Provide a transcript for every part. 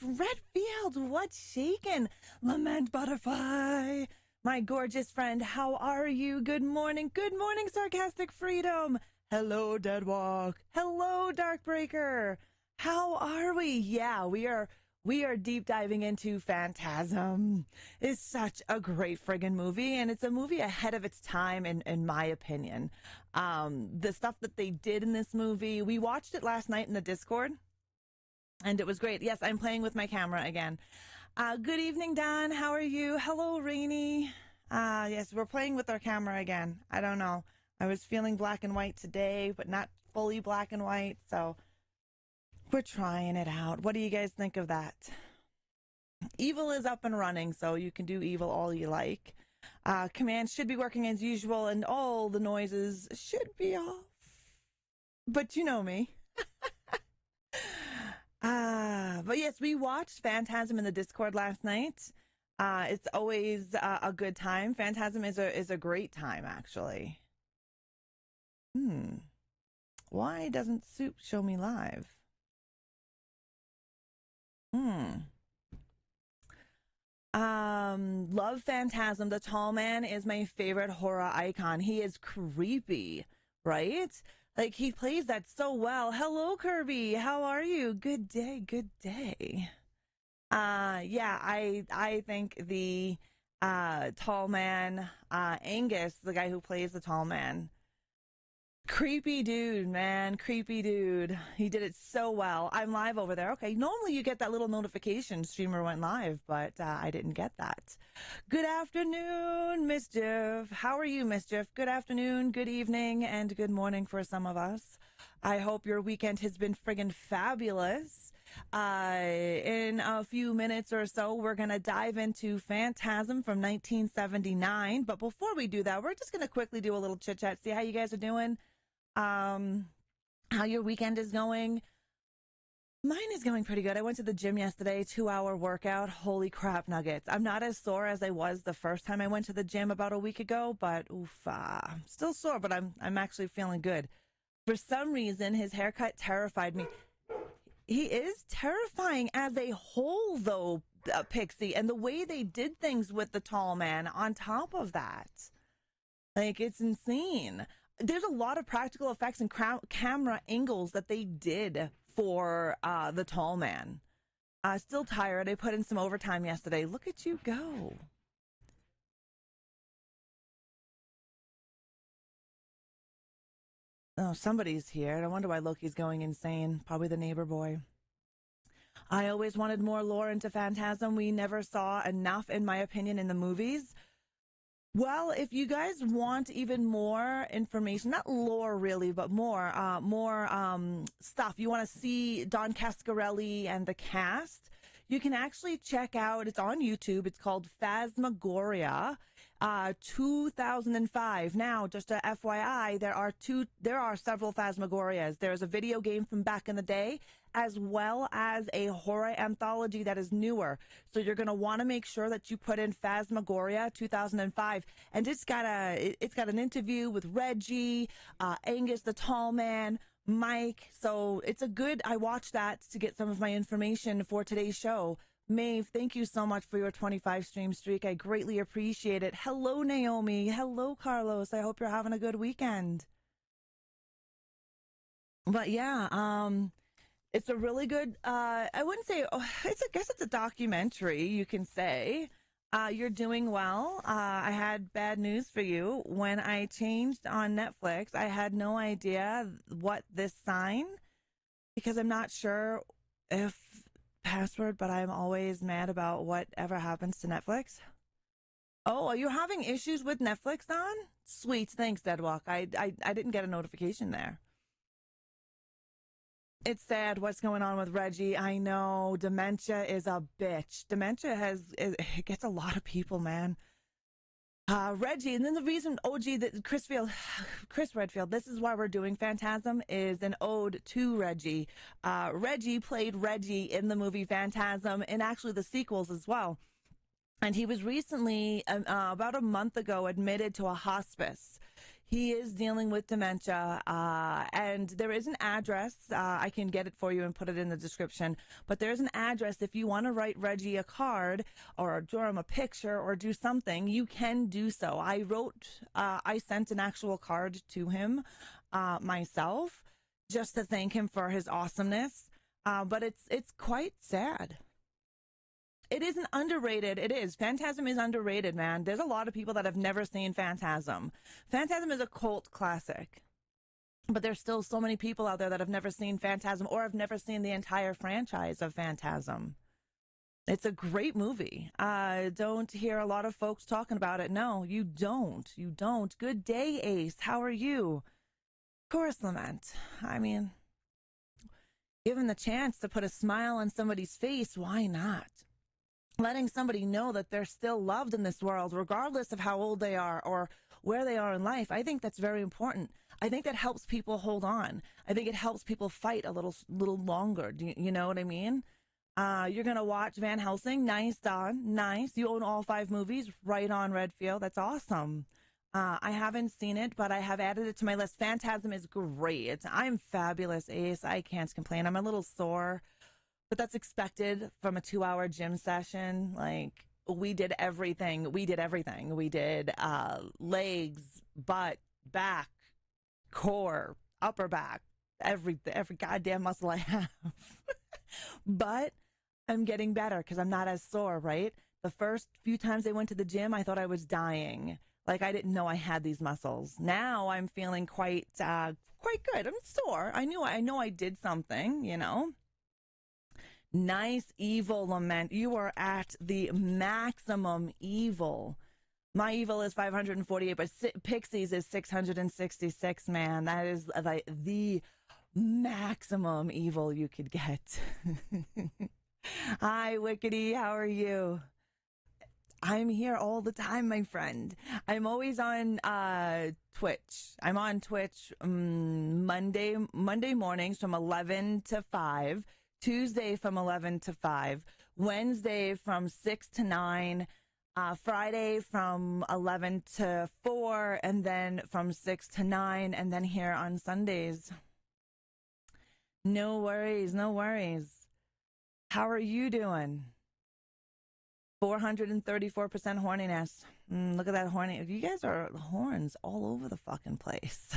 Redfield, what's shaken? Lament Butterfly, my gorgeous friend, how are you? Good morning, Sarcastic Freedom. Hello, Deadwalk. Hello, Darkbreaker. How are we? Yeah, we are deep diving into Phantasm. It's such a great friggin' movie, and it's a movie ahead of its time, in my opinion. The stuff that they did in this movie, we watched it last night in the Discord, and it was great. Yes, I'm playing with my camera again. Good evening, Don. How are you? Hello, Rainy. Yes, we're playing with our camera again. I don't know. I was feeling black and white today, but not fully black and white, so we're trying it out. What do you guys think of that? Evil is up and running, so you can do evil all you like. Commands should be working as usual, and all the noises should be off. But you know me. But yes, we watched Phantasm in the Discord last night. It's always a good time. Phantasm is a great time, actually. Why doesn't Soup show me live? Love Phantasm. The tall man is my favorite horror icon. He is creepy, right? Like, he plays that so well. Hello, Kirby. How are you? Good day, good day. Yeah, I think the tall man, Angus, the guy who plays the tall man, creepy dude, man. Creepy dude. He did it so well. I'm live over there. Okay, normally you get that little notification streamer went live, but I didn't get that. Good afternoon, Mischief. How are you, Mischief? Good afternoon, good evening, and good morning for some of us. I hope your weekend has been friggin' fabulous. In a few minutes or so, we're going to dive into Phantasm from 1979. But before we do that, we're just going to quickly do a little chit chat, see how you guys are doing. How your weekend is going. Mine is going pretty good. I went to the gym yesterday, 2-hour workout. Holy crap nuggets. I'm not as sore as I was the first time I went to the gym about a week ago, but I'm still sore, but I'm actually feeling good. For some reason, his haircut terrified me. He is terrifying as a whole, though, Pixie, and the way they did things with the tall man on top of that. Like, it's insane. There's a lot of practical effects and camera angles that they did for the tall man. Still tired. I put in some overtime yesterday. Look at you go. Oh, somebody's here. I wonder why Loki's going insane. Probably the neighbor boy. I always wanted more lore into Phantasm. We never saw enough, in my opinion, in the movies. Well, if you guys want even more information, not lore really, but more stuff, you want to see Don Cascarelli and the cast, you can actually check out, it's on YouTube, it's called Phasmagoria 2005. Now, just a FYI, there are several Phasmagorias. There's a video game from back in the day, as well as a horror anthology that is newer. So you're going to want to make sure that you put in Phasmagoria 2005, and it's got an interview with Reggie, Angus the tall man, Mike. So it's a good, I watched that to get some of my information for today's show. Maeve, thank you so much for your 25 stream streak. I greatly appreciate it. Hello, Naomi. Hello, Carlos. I hope you're having a good weekend. But yeah, it's a really good, I wouldn't say, I guess it's a documentary, you can say. You're doing well. I had bad news for you. When I changed on Netflix, I had no idea what this sign, because I'm not sure if password, but I'm always mad about whatever happens to Netflix. Oh, are you having issues with Netflix, Don? Sweet, thanks, Deadwalk. I didn't get a notification there. It's sad what's going on with Reggie. I know dementia is a bitch. Dementia it gets a lot of people, man. Reggie, and then the reason that Chris Redfield, this is why we're doing Phantasm, is an ode to Reggie. Reggie played Reggie in the movie Phantasm, and actually the sequels as well. And he was recently, about a month ago, admitted to a hospice. He is dealing with dementia, and there is an address. I can get it for you and put it in the description. But there's an address if you want to write Reggie a card or draw him a picture or do something, you can do so. I sent an actual card to him myself just to thank him for his awesomeness. But it's quite sad. It isn't underrated. It is. Phantasm is underrated, man. There's a lot of people that have never seen Phantasm. Phantasm is a cult classic. But there's still so many people out there that have never seen Phantasm or have never seen the entire franchise of Phantasm. It's a great movie. I don't hear a lot of folks talking about it. No, you don't. You don't. Good day, Ace. How are you? Of course, Lament. I mean, given the chance to put a smile on somebody's face, why not? Letting somebody know that they're still loved in this world, regardless of how old they are or where they are in life. I think that's very important. I think that helps people hold on. I think it helps people fight a little longer. Do you know what I mean? You're going to watch Van Helsing. Nice, Don. Nice. You own all 5 movies. Right on, Redfield. That's awesome. I haven't seen it, but I have added it to my list. Phantasm is great. I'm fabulous, Ace. I can't complain. I'm a little sore. But that's expected from a 2-hour gym session. Like, we did everything. We did legs, butt, back, core, upper back, every goddamn muscle I have. But I'm getting better because I'm not as sore, right? The first few times I went to the gym, I thought I was dying. Like, I didn't know I had these muscles. Now I'm feeling quite good. I'm sore. I know I did something, you know. Nice, evil, Lament. You are at the maximum evil. My evil is 548, but Pixie's is 666, man. That is like the maximum evil you could get. Hi, Wickedy. How are you? I'm here all the time, my friend. I'm always on Twitch. I'm on Twitch Monday mornings from 11 to 5. Tuesday from 11 to 5, Wednesday from 6 to 9, Friday from 11 to 4, and then from 6 to 9, and then here on Sundays. No worries, no worries. How are you doing? 434% horniness. Look at that horny. You guys are horns all over the fucking place.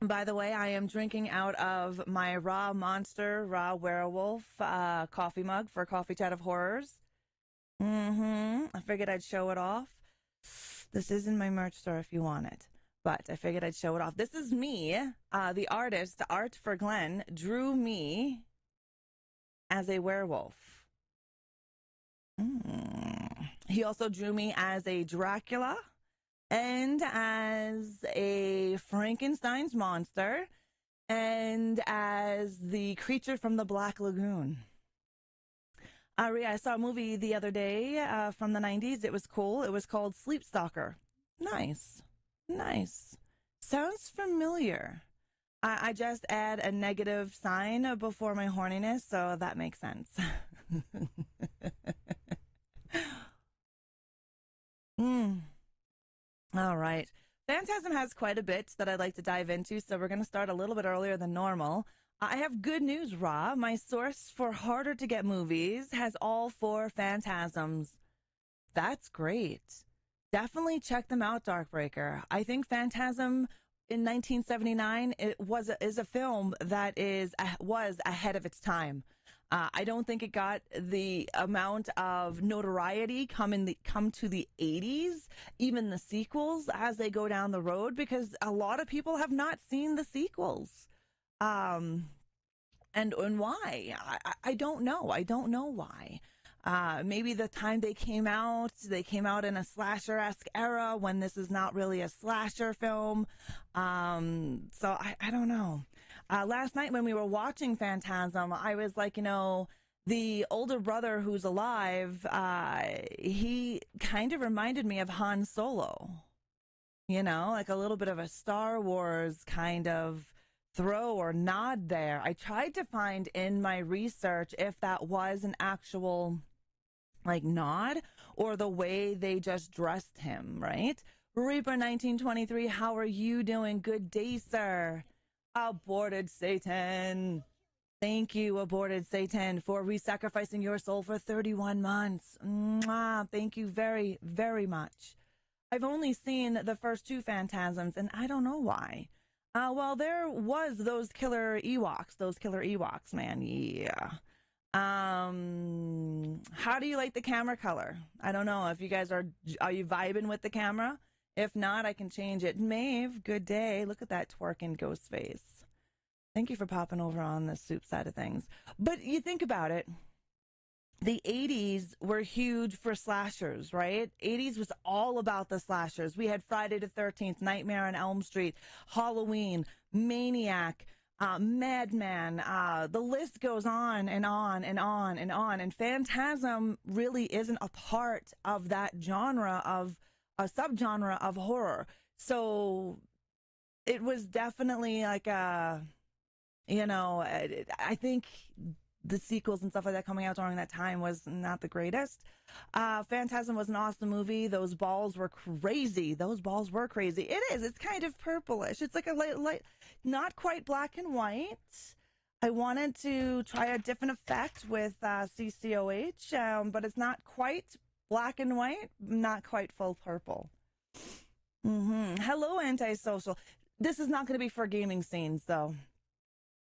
By the way, I am drinking out of my Raw Monster, Raw Werewolf coffee mug for Coffee Chat of Horrors. I figured I'd show it off. This is in my merch store if you want it, but I figured I'd show it off. This is me. The artist, Art for Glenn, drew me as a werewolf. He also drew me as a Dracula and as a Frankenstein's monster, and as the creature from the Black Lagoon. I saw a movie the other day from the 90s. It was cool. It was called Sleep Stalker. Nice. Nice. Sounds familiar. I just add a negative sign before my horniness, so that makes sense. All right. Phantasm has quite a bit that I'd like to dive into, so we're going to start a little bit earlier than normal. I have good news, Ra. My source for harder to get movies has all 4 Phantasms. That's great. Definitely check them out, Darkbreaker. I think Phantasm in 1979 is a film that was ahead of its time. I don't think it got the amount of notoriety come to the 80s, even the sequels as they go down the road, because a lot of people have not seen the sequels. And why? I don't know. I don't know why. Maybe the time they came out in a slasher-esque era when this is not really a slasher film. So I don't know. Last night when we were watching Phantasm, I was like, the older brother who's alive, he kind of reminded me of Han Solo. Like a little bit of a Star Wars kind of throw or nod there. I tried to find in my research if that was an actual like nod, or the way they just dressed him, right? Reaper 1923, how are you doing? Good day, sir. Aborted Satan. Thank you, Aborted Satan, for re-sacrificing your soul for 31 months. Mwah. Thank you very, very much. I've only seen the first two Phantasms, and I don't know why. Well, there was those killer Ewoks, man. Yeah. How do you like the camera color? I don't know if you guys are you vibing with the camera? If not, I can change it. Maeve, good day. Look at that twerking ghost face. Thank you for popping over on the soup side of things. But you think about it. The 80s were huge for slashers, right? 80s was all about the slashers. We had Friday the 13th, Nightmare on Elm Street, Halloween, Maniac, Madman. The list goes on and on and on and on. And Phantasm really isn't a part of that genre of a subgenre of horror. So it was definitely like a, you know, I think the sequels and stuff like that coming out during that time was not the greatest. Phantasm was an awesome movie. Those balls were crazy. It is. It's kind of purplish. It's like a light, not quite black and white. I wanted to try a different effect with CCOH, but it's not quite black and white, not quite full purple. Hello, Antisocial. This is not going to be for gaming scenes, though.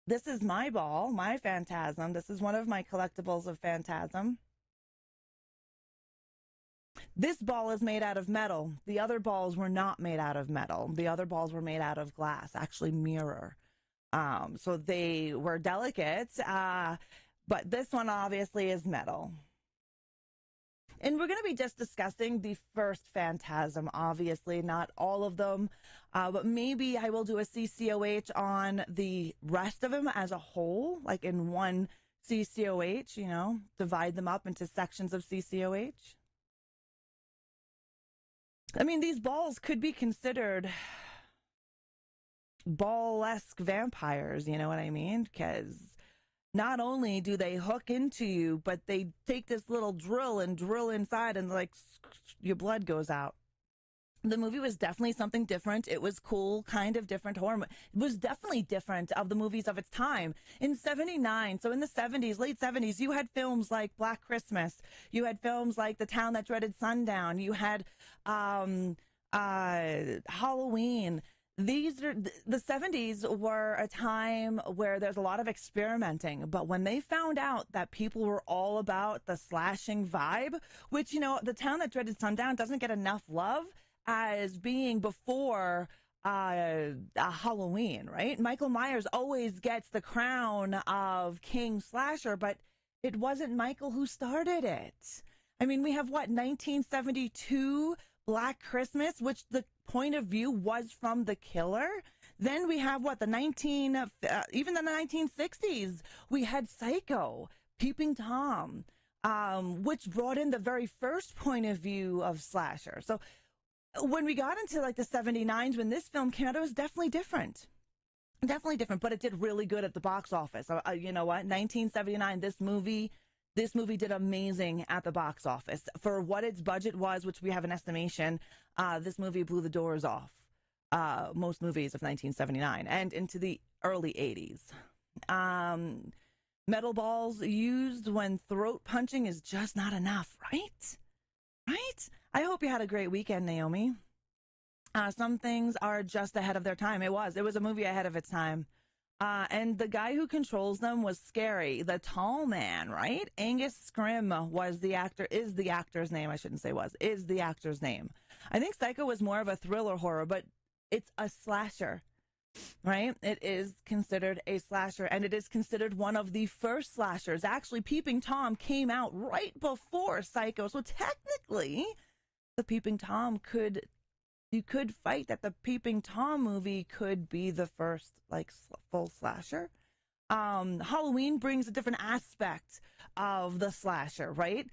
This is my ball, my Phantasm. This is one of my collectibles of Phantasm. This ball is made out of metal. The other balls were not made out of metal. The other balls were made out of glass, actually mirror. So they were delicate, but this one obviously is metal. And we're going to be just discussing the first Phantasm, obviously, not all of them, but maybe I will do a CCOH on the rest of them as a whole, like in one CCOH, you know, divide them up into sections of CCOH. I mean, these balls could be considered ball-esque vampires, you know what I mean? Because not only do they hook into you, but they take this little drill and drill inside and like your blood goes out. The movie was definitely something different. It was cool, kind of different horror. It was definitely different of the movies of its time. In 79, so in the 70s, late 70s, you had films like Black Christmas. You had films like The Town That Dreaded Sundown. You had Halloween. These are the 70s were a time where there's a lot of experimenting, but when they found out that people were all about the slashing vibe, which, you know, The Town That Dreaded Sundown doesn't get enough love as being before Halloween, right? Michael Myers always gets the crown of King Slasher, but it wasn't Michael who started it. I mean, we have what, 1972 Black Christmas, which the point of view was from the killer. Then we have what, even in the 1960s, we had Psycho, Peeping Tom, which brought in the very first point of view of slasher. So when we got into like the 79s, when this film came out, it was definitely different. Definitely different, but it did really good at the box office. You know what? 1979, this movie did amazing at the box office. For what its budget was, which we have an estimation, this movie blew the doors off most movies of 1979 and into the early 80s. Metal balls used when throat punching is just not enough, right? Right? I hope you had a great weekend, Naomi. Some things are just ahead of their time. It was a movie ahead of its time. And the guy who controls them was scary. The tall man, right? Angus Scrim is the actor's name. I shouldn't say is the actor's name. I think Psycho was more of a thriller horror, but it's a slasher, right? It is considered a slasher, and it is considered one of the first slashers. Actually, Peeping Tom came out right before Psycho. So technically, the Peeping Tom you could fight that the Peeping Tom movie could be the first like full slasher. Halloween brings a different aspect of the slasher, right?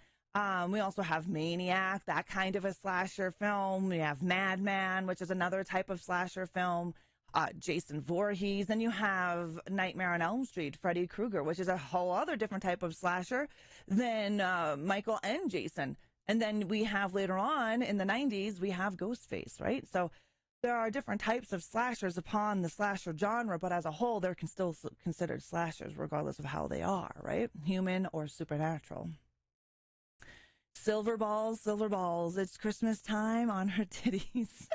We also have Maniac, that kind of a slasher film. We have Madman, which is another type of slasher film. Jason Voorhees. Then you have Nightmare on Elm Street, Freddy Krueger, which is a whole other different type of slasher than Michael and Jason. And then we have later on in the 90s, we have Ghostface, right? So there are different types of slashers upon the slasher genre, but as a whole, they're still considered slashers, regardless of how they are, right? Human or supernatural. Silver balls, it's Christmas time on her titties.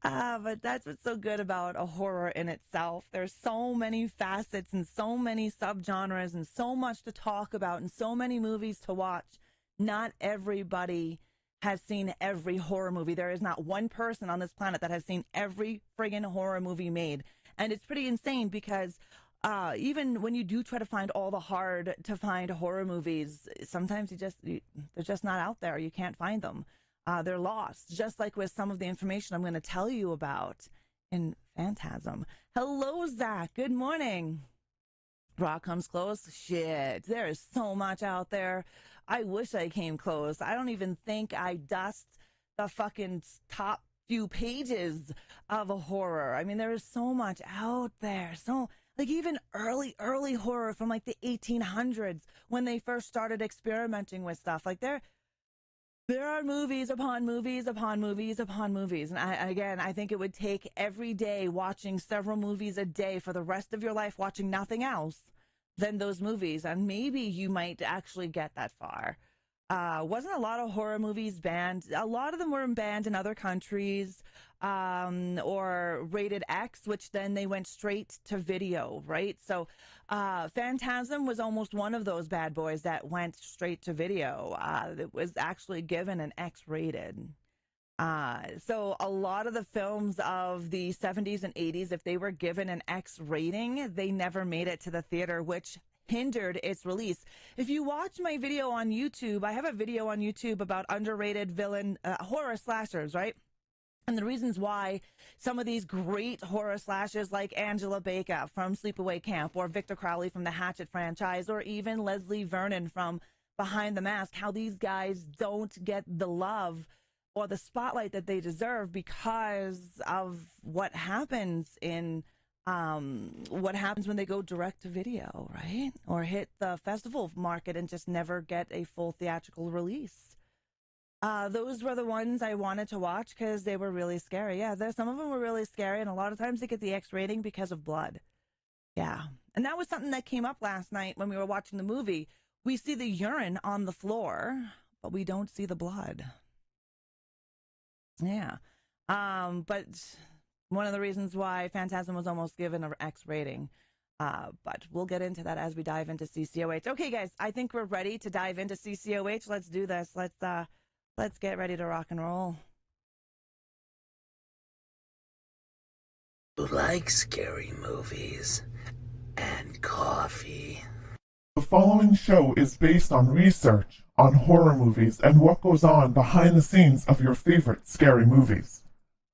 But that's what's so good about a horror in itself. There's so many facets and so many subgenres and so much to talk about and so many movies to watch. Not everybody has seen every horror movie. There is not one person on this planet that has seen every friggin' horror movie made. And it's pretty insane because even when you do try to find all the hard to find horror movies, sometimes they're just not out there. You can't find them. They're lost, just like with some of the information I'm going to tell you about in Phantasm. Hello, Zach. Good morning. Rock comes close. Shit, there is so much out there. I wish I came close. I don't even think I dust the fucking top few pages of a horror. I mean, there is so much out there. So, like, even early horror from like the 1800s when they first started experimenting with stuff. Like, there are movies upon movies upon movies upon movies. And I think it would take every day watching several movies a day for the rest of your life, watching nothing else than those movies. And maybe you might actually get that far. Wasn't a lot of horror movies banned? A lot of them were banned in other countries, or rated X, which then they went straight to video, right? So Phantasm was almost one of those bad boys that went straight to video. It was actually given an X rated. So a lot of the films of the 70s and 80s, if they were given an X rating, they never made it to the theater, which hindered its release. If you watch my video on YouTube, I have a video on YouTube about underrated villain horror slashers, right? And the reasons why some of these great horror slashers like Angela Baker from Sleepaway Camp, or Victor Crowley from the Hatchet franchise, or even Leslie Vernon from Behind the Mask, how these guys don't get the love or the spotlight that they deserve because of what happens when they go direct to video, right? Or hit the festival market and just never get a full theatrical release. Those were the ones I wanted to watch because they were really scary. Yeah, some of them were really scary, and a lot of times they get the X rating because of blood. Yeah, and that was something that came up last night when we were watching the movie. We see the urine on the floor, but we don't see the blood. Yeah, but one of the reasons why Phantasm was almost given an X rating. But we'll get into that as we dive into CCOH. Okay, guys, I think we're ready to dive into CCOH. Let's do this. Let's get ready to rock and roll. Who likes scary movies and coffee? The following show is based on research on horror movies and what goes on behind the scenes of your favorite scary movies.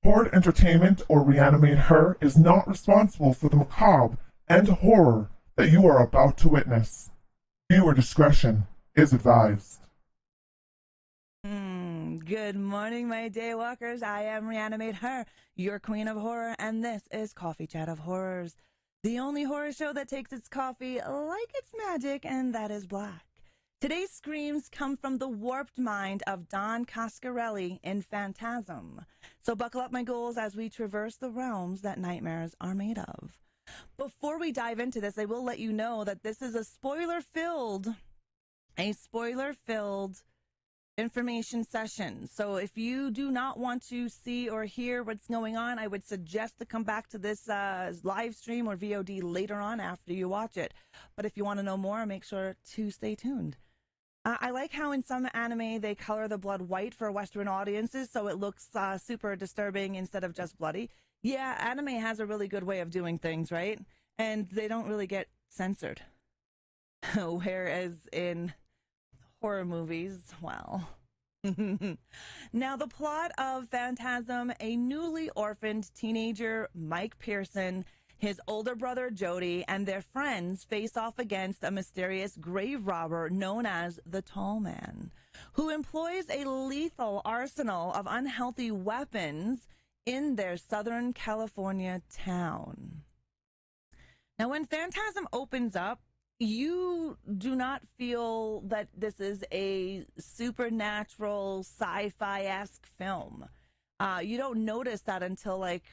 HORDE Entertainment or ReAnimateHer is not responsible for the macabre and horror that you are about to witness. Viewer discretion is advised. Good morning, my daywalkers. I am ReAnimateHer, your queen of horror, and this is Coffee Chat of Horrors, the only horror show that takes its coffee like it's magic, and that is black. Today's screams come from the warped mind of Don Coscarelli in Phantasm. So buckle up, my ghouls, as we traverse the realms that nightmares are made of. Before we dive into this, I will let you know that this is a spoiler-filled information session. So if you do not want to see or hear what's going on, I would suggest to come back to this live stream or VOD later on after you watch it. But if you want to know more, make sure to stay tuned. I like how in some anime they color the blood white for Western audiences so it looks super disturbing instead of just bloody. Yeah, anime has a really good way of doing things, right? And they don't really get censored. Whereas in horror movies, well. Now, the plot of Phantasm: a newly orphaned teenager, Mike Pearson, his older brother Jody, and their friends face off against a mysterious grave robber known as the Tall Man, who employs a lethal arsenal of unhealthy weapons in their Southern California town. Now, when Phantasm opens up, you do not feel that this is a supernatural sci-fi-esque film. You don't notice that until like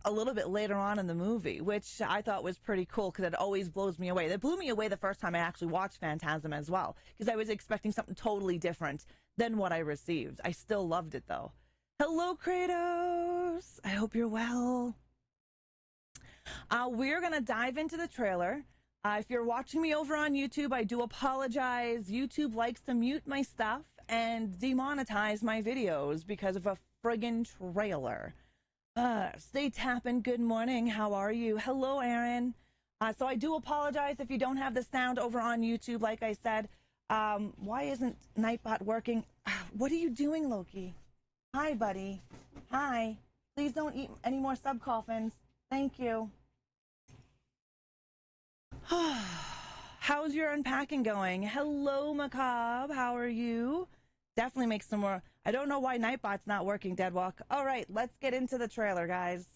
a little bit later on in the movie, which I thought was pretty cool because it always blows me away. That blew me away the first time I actually watched Phantasm as well, because I was expecting something totally different than what I received. I still loved it though. Hello, Kratos. I hope you're well. We're going to dive into the trailer. If you're watching me over on YouTube, I do apologize. YouTube likes to mute my stuff and demonetize my videos because of a friggin' trailer. Stay tapping. Good morning. How are you? Hello, Aaron. So I do apologize if you don't have the sound over on YouTube, like I said. Why isn't Nightbot working? What are you doing, Loki? Hi, buddy. Hi. Please don't eat any more sub coffins. Thank you. How's your unpacking going? Hello, Macabre. How are you? Definitely make some more. I don't know why Nightbot's not working, Deadwalk. All right, let's get into the trailer, guys.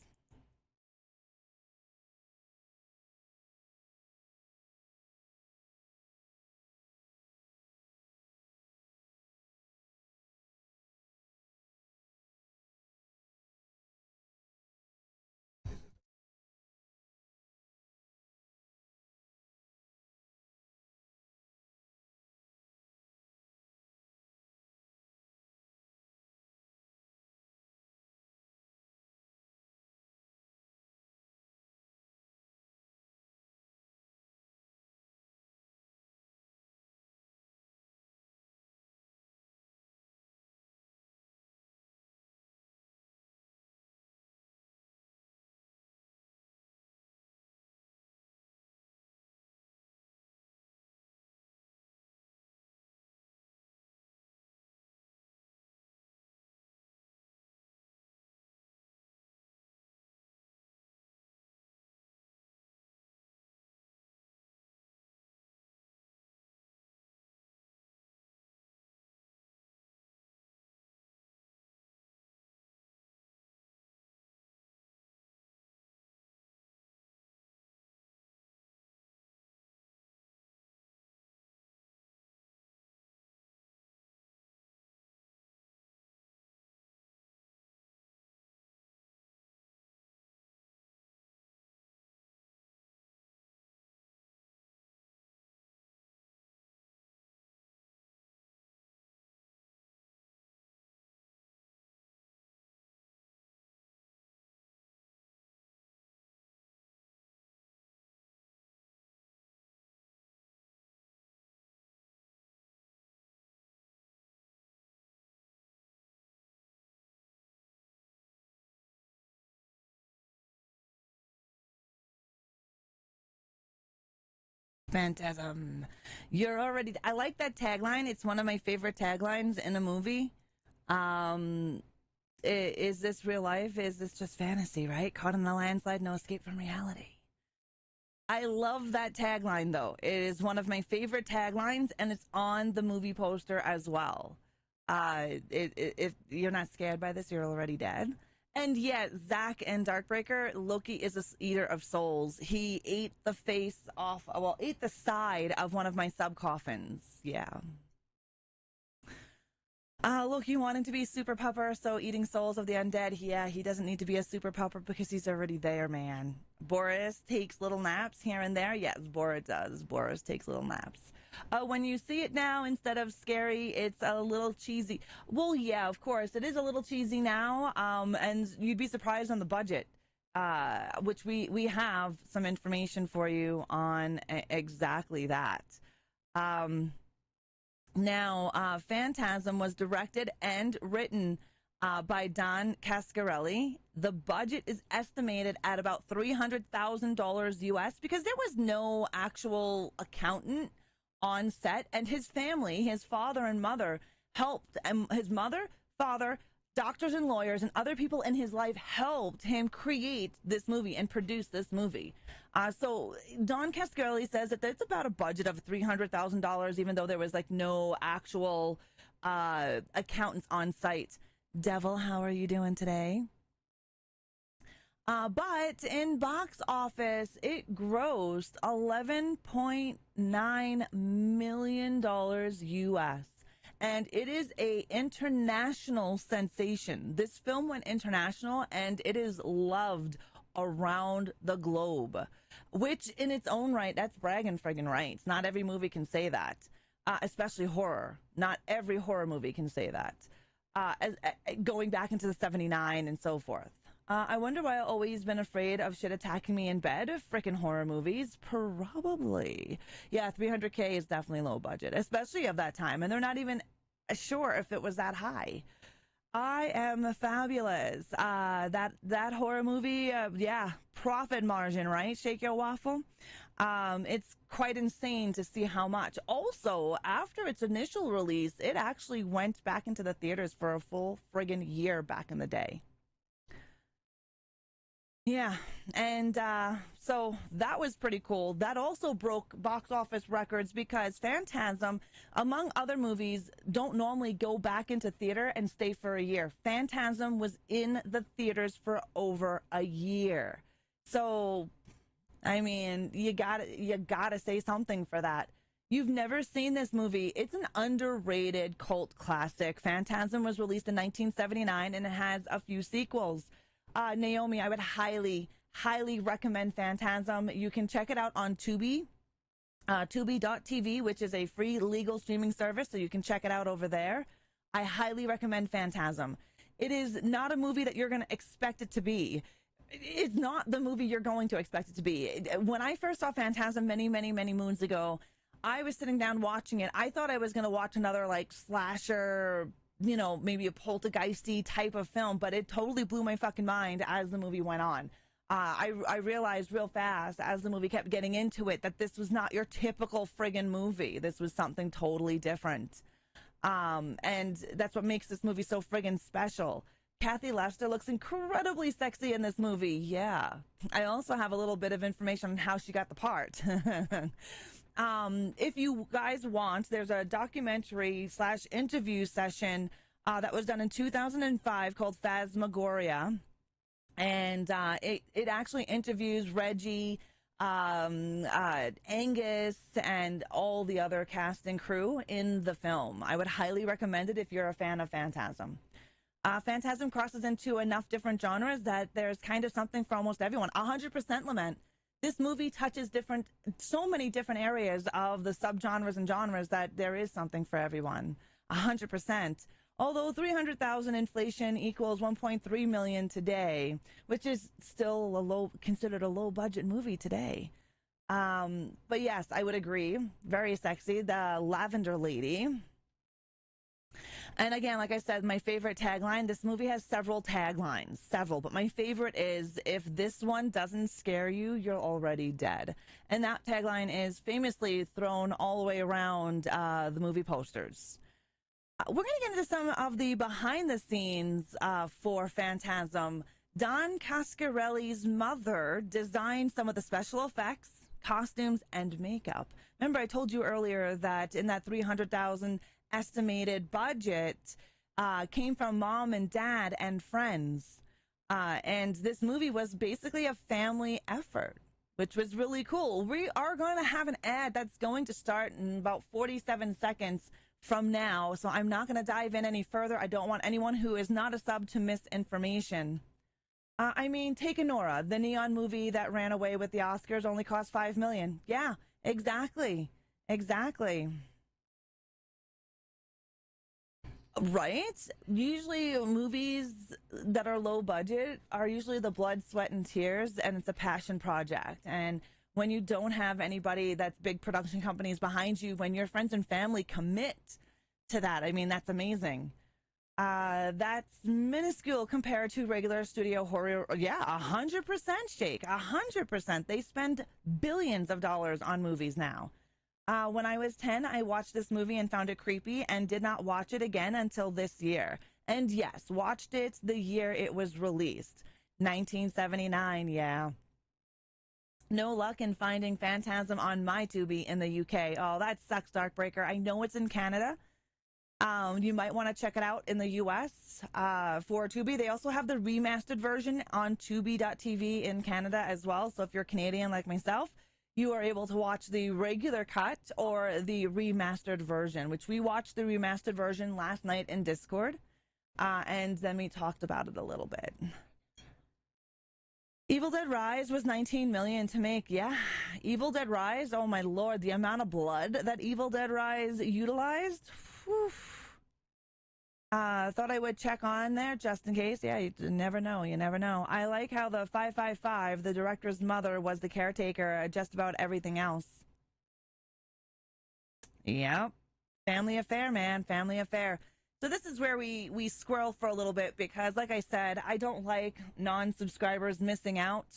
Phantasm. You're already. I like that tagline. It's one of my favorite taglines in a movie. Is this real life? Is this just fantasy, right? Caught in the landslide, no escape from reality. I love that tagline, though. It is one of my favorite taglines, and it's on the movie poster as well. If you're not scared by this, you're already dead. And yet, Zack and Darkbreaker, Loki is a eater of souls. He ate the face off, well, ate the side of one of my sub coffins. Yeah. Loki wanting to be super pupper, so eating souls of the undead. Yeah, he doesn't need to be a super pupper because he's already there, man. Boris takes little naps here and there. Yes, Boris does. Boris takes little naps. When you see it now, instead of scary, it's a little cheesy. Well, yeah, of course, it is a little cheesy now, and you'd be surprised on the budget, which we have some information for you on exactly that. Now, Phantasm was directed and written by Don Cascarelli. The budget is estimated at about $300,000 US because there was no actual accountant on set, and his family, his father and mother, helped, and his mother, father, doctors and lawyers and other people in his life helped him create this movie and produce this movie. So Don Cascarelli says that it's about a budget of $300,000, even though there was like no actual accountants on site. Devil, how are you doing today? But in box office, it grossed $11.9 million US. And it is a international sensation. This film went international and it is loved around the globe, which in its own right, that's bragging friggin' rights. Not every movie can say that, especially horror. Not every horror movie can say that. Going back into the 79 and so forth. I wonder why I've always been afraid of shit attacking me in bed. Frickin' horror movies, probably. Yeah, 300K is definitely low budget, especially of that time. And they're not even sure if it was that high. I am fabulous. That horror movie, yeah, profit margin, right? Shake your waffle. It's quite insane to see how much. Also, after its initial release, it actually went back into the theaters for a full friggin' year back in the day. Yeah, and so that was pretty cool. That also broke box office records because Phantasm, among other movies, don't normally go back into theater and stay for a year. Phantasm was in the theaters for over a year. So, I mean, you gotta say something for that. You've never seen this movie. It's an underrated cult classic. Phantasm was released in 1979 and it has a few sequels. Naomi, I would highly recommend Phantasm. You can check it out on Tubi, Tubi.tv, which is a free legal streaming service, so you can check it out over there. I highly recommend Phantasm. It is not a movie that you're going to expect it to be. It's not the movie you're going to expect it to be. When I first saw Phantasm many moons ago, I was sitting down watching it. I thought I was going to watch another like slasher, you know, maybe a poltergeisty type of film, but it totally blew my fucking mind as the movie went on. I realized real fast as the movie kept getting into it that this was not your typical friggin' movie. This was something totally different. And that's what makes this movie so friggin' special. Kathy Lester looks incredibly sexy in this movie. Yeah. I also have a little bit of information on how she got the part. If you guys want, there's a documentary / interview session that was done in 2005 called Phasmagoria. And it actually interviews Reggie, Angus, and all the other cast and crew in the film. I would highly recommend it if you're a fan of Phantasm. Phantasm crosses into enough different genres that there's kind of something for almost everyone. 100% Lament. This movie touches so many different areas of the subgenres and genres that there is something for everyone. 100%. Although 300,000 inflation equals 1.3 million today, which is still considered a low budget movie today. But yes, I would agree. Very sexy. The Lavender Lady. And again, like I said, my favorite tagline, this movie has several taglines, but my favorite is, if this one doesn't scare you, you're already dead. And that tagline is famously thrown all the way around the movie posters. We're going to get into some of the behind the scenes for Phantasm. Don Coscarelli's mother designed some of the special effects, costumes, and makeup. Remember, I told you earlier that in that 300,000 estimated budget came from mom and dad and friends. And this movie was basically a family effort, which was really cool. We are going to have an ad that's going to start in about 47 seconds from now, so I'm not going to dive in any further. I don't want anyone who is not a sub to miss information. I mean, take Nora, the neon movie that ran away with the Oscars, only cost $5 million. Yeah, exactly. Right? Usually movies that are low budget are usually the blood, sweat, and tears, and it's a passion project. And when you don't have anybody that's big production companies behind you, when your friends and family commit to that, I mean, that's amazing. That's minuscule compared to regular studio horror. Yeah, 100% Shake, 100%. They spend billions of dollars on movies now. When I was 10, I watched this movie and found it creepy and did not watch it again until this year. And yes, watched it the year it was released. 1979, yeah. No luck in finding Phantasm on my Tubi in the UK. Oh, that sucks, Darkbreaker. I know it's in Canada. You might want to check it out in the US for Tubi. They also have the remastered version on Tubi.tv in Canada as well. So if you're Canadian like myself, you are able to watch the regular cut or the remastered version, which we watched the remastered version last night in Discord. And then we talked about it a little bit. Evil Dead Rise was 19 million to make. Yeah, Evil Dead Rise. Oh my lord, the amount of blood that Evil Dead Rise utilized. Whew. Thought I would check on there just in case. Yeah, you never know. You never know. I like how the 555, the director's mother, was the caretaker of just about everything else. Yep. Family affair, man. Family affair. So this is where we squirrel for a little bit because, like I said, I don't like non-subscribers missing out.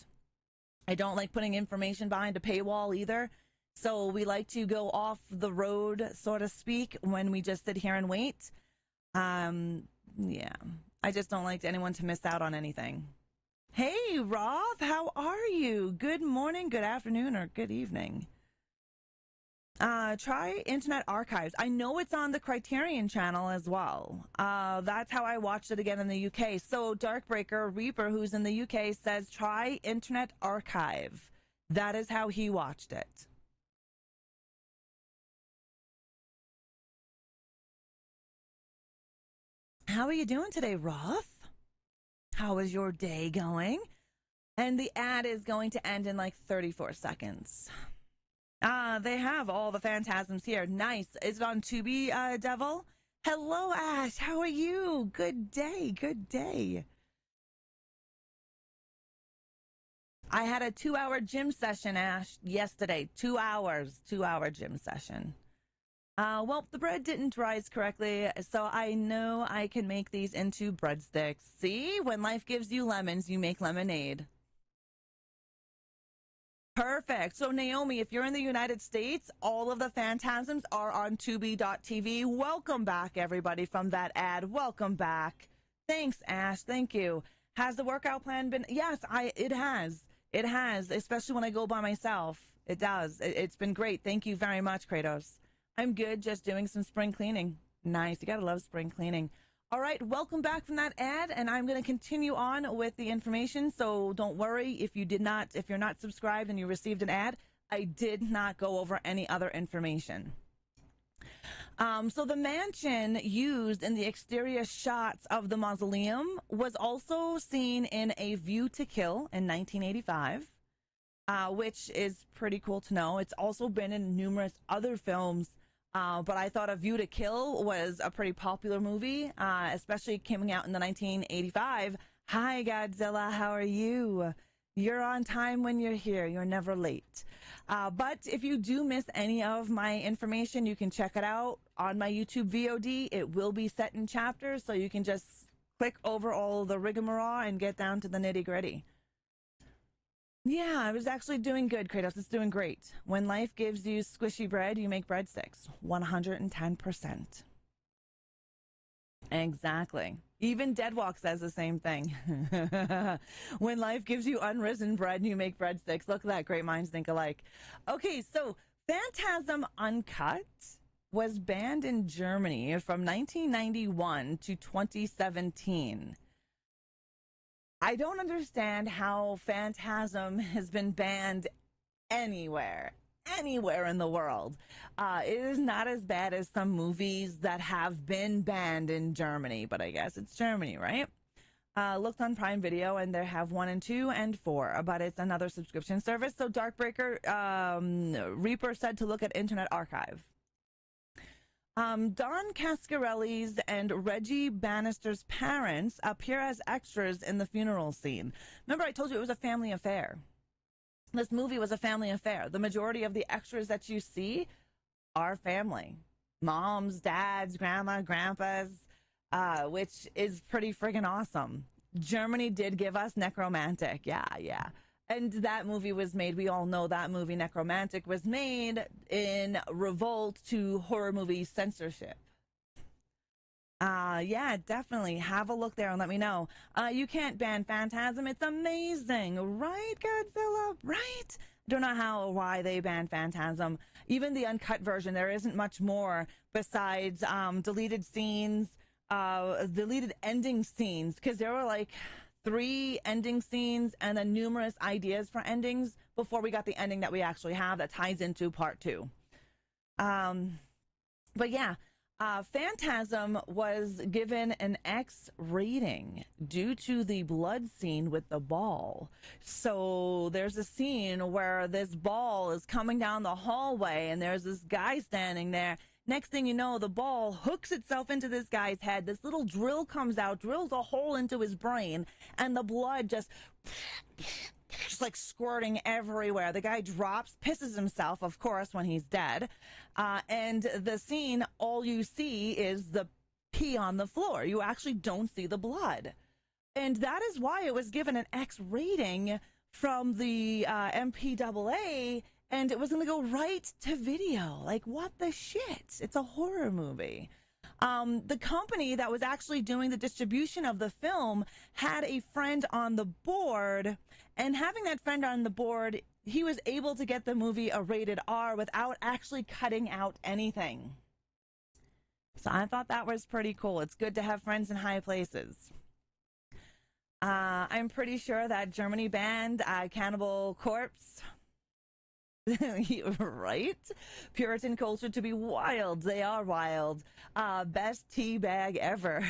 I don't like putting information behind a paywall either. So we like to go off the road, so to speak, when we just sit here and wait. Yeah, I just don't like anyone to miss out on anything. Hey, Roth, how are you? Good morning, good afternoon, or good evening. Try Internet Archives. I know it's on the Criterion channel as well. That's how I watched it again in the UK. So Darkbreaker Reaper, who's in the UK, says try Internet Archive. That is how he watched it. How are you doing today, Roth? How is your day going? And the ad is going to end in like 34 seconds. They have all the Phantasms here. Nice. Is it on Tubi, Devil? Hello, Ash. How are you? Good day. Good day. I had a 2-hour gym session, Ash, yesterday. 2 hours. 2-hour gym session. Well, the bread didn't rise correctly, so I know I can make these into breadsticks. See? When life gives you lemons, you make lemonade. Perfect. So, Naomi, if you're in the United States, all of the Phantasms are on Tubi.tv. Welcome back, everybody, from that ad. Welcome back. Thanks, Ash. Thank you. Has the workout plan been? Yes, it has. It has, especially when I go by myself. It does. It's been great. Thank you very much, Kratos. I'm good, just doing some spring cleaning. Nice. You gotta love spring cleaning. All right, welcome back from that ad, and I'm going to continue on with the information. So don't worry if you're not subscribed and you received an ad, I did not go over any other information. So the mansion used in the exterior shots of the mausoleum was also seen in A View to Kill in 1985, which is pretty cool to know. It's also been in numerous other films. But I thought A View to Kill was a pretty popular movie, especially coming out in the 1985. Hi, Godzilla. How are you? You're on time when you're here. You're never late. But if you do miss any of my information, you can check it out on my YouTube VOD. It will be set in chapters, so you can just click over all the rigmarole and get down to the nitty-gritty. Yeah, I was actually doing good, Kratos. It's doing great. When life gives you squishy bread, you make breadsticks. 110%. Exactly. Even Deadwalk says the same thing. When life gives you unrisen bread, you make breadsticks. Look at that. Great minds think alike. Okay, so Phantasm Uncut was banned in Germany from 1991 to 2017. I don't understand how Phantasm has been banned anywhere in the world. It is not as bad as some movies that have been banned in Germany, but I guess it's Germany, right? Looked on Prime Video, and they have 1 and 2 and 4, but it's another subscription service. So Darkbreaker Reaper said to look at Internet Archive. Don Cascarelli's and Reggie Bannister's parents appear as extras in the funeral scene. Remember, I told you it was a family affair. This movie was a family affair. The majority of the extras that you see are family. Moms, dads, grandma, grandpas, which is pretty friggin' awesome. Germany did give us Necromantic. Yeah. And that movie was made, we all know that movie, Necromantic, was made in revolt to horror movie censorship. Yeah, definitely. Have a look there and let me know. You can't ban Phantasm. It's amazing. Right, Godzilla? Right? Don't know how or why they banned Phantasm. Even the uncut version, there isn't much more besides deleted scenes, deleted ending scenes, because there were like 3 ending scenes and then numerous ideas for endings before we got the ending that we actually have that ties into part 2. But yeah, Phantasm was given an X rating due to the blood scene with the ball. So there's a scene where this ball is coming down the hallway and there's this guy standing there. Next thing you know, the ball hooks itself into this guy's head. This little drill comes out, drills a hole into his brain, and the blood just like squirting everywhere. The guy drops, pisses himself, of course, when he's dead. And the scene, all you see is the pee on the floor. You actually don't see the blood. And that is why it was given an X rating from the MPAA, and it was going to go right to video. Like, what the shit? It's a horror movie. The company that was actually doing the distribution of the film had a friend on the board, and having that friend on the board, he was able to get the movie a rated R without actually cutting out anything. So I thought that was pretty cool. It's good to have friends in high places. I'm pretty sure that Germany banned Cannibal Corpse. Right? Puritan culture to be wild. They are wild. Best tea bag ever.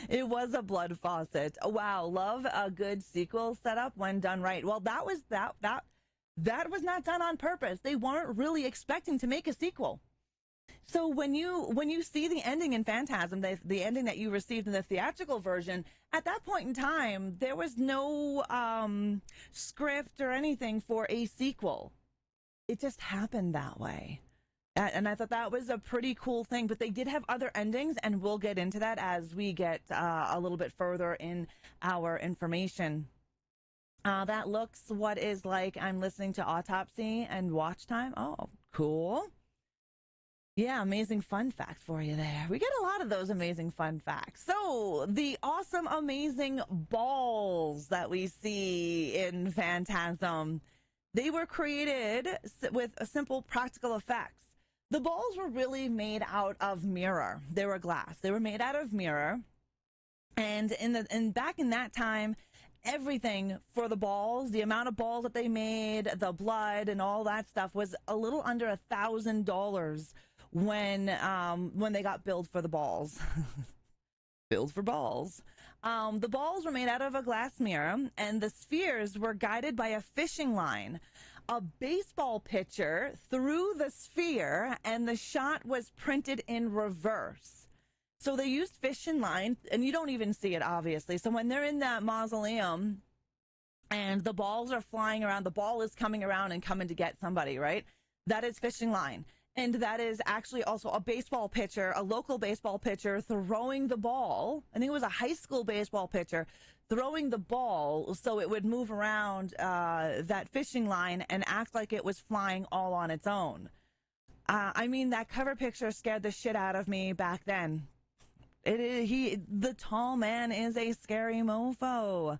It was a blood faucet. Wow, love a good sequel setup when done right. Well, that was was not done on purpose. They weren't really expecting to make a sequel. So when you see the ending in Phantasm, the ending that you received in the theatrical version, at that point in time, there was no script or anything for a sequel. It just happened that way. And I thought that was a pretty cool thing. But they did have other endings, and we'll get into that as we get a little bit further in our information. That looks what is like I'm listening to Autopsy and Watch Time. Oh, cool. Yeah, amazing fun fact for you there. We get a lot of those amazing fun facts. So, the awesome, amazing balls that we see in Phantasm, they were created with a simple practical effects. The balls were really made out of mirror. They were glass. They were made out of mirror. And back in that time, everything for the balls, the amount of balls that they made, the blood and all that stuff was a little under $1,000 when they got billed for the balls. Billed for balls. The balls were made out of a glass mirror, and the spheres were guided by a fishing line. A baseball pitcher threw the sphere, and the shot was printed in reverse. So they used fishing line, and you don't even see it, obviously. So when they're in that mausoleum and the balls are flying around, the ball is coming around and coming to get somebody, right? That is fishing line. And that is actually also a baseball pitcher, a local baseball pitcher throwing the ball. I think it was a high school baseball pitcher throwing the ball so it would move around that fishing line and act like it was flying all on its own. I mean, that cover picture scared the shit out of me back then. The tall man is a scary mofo.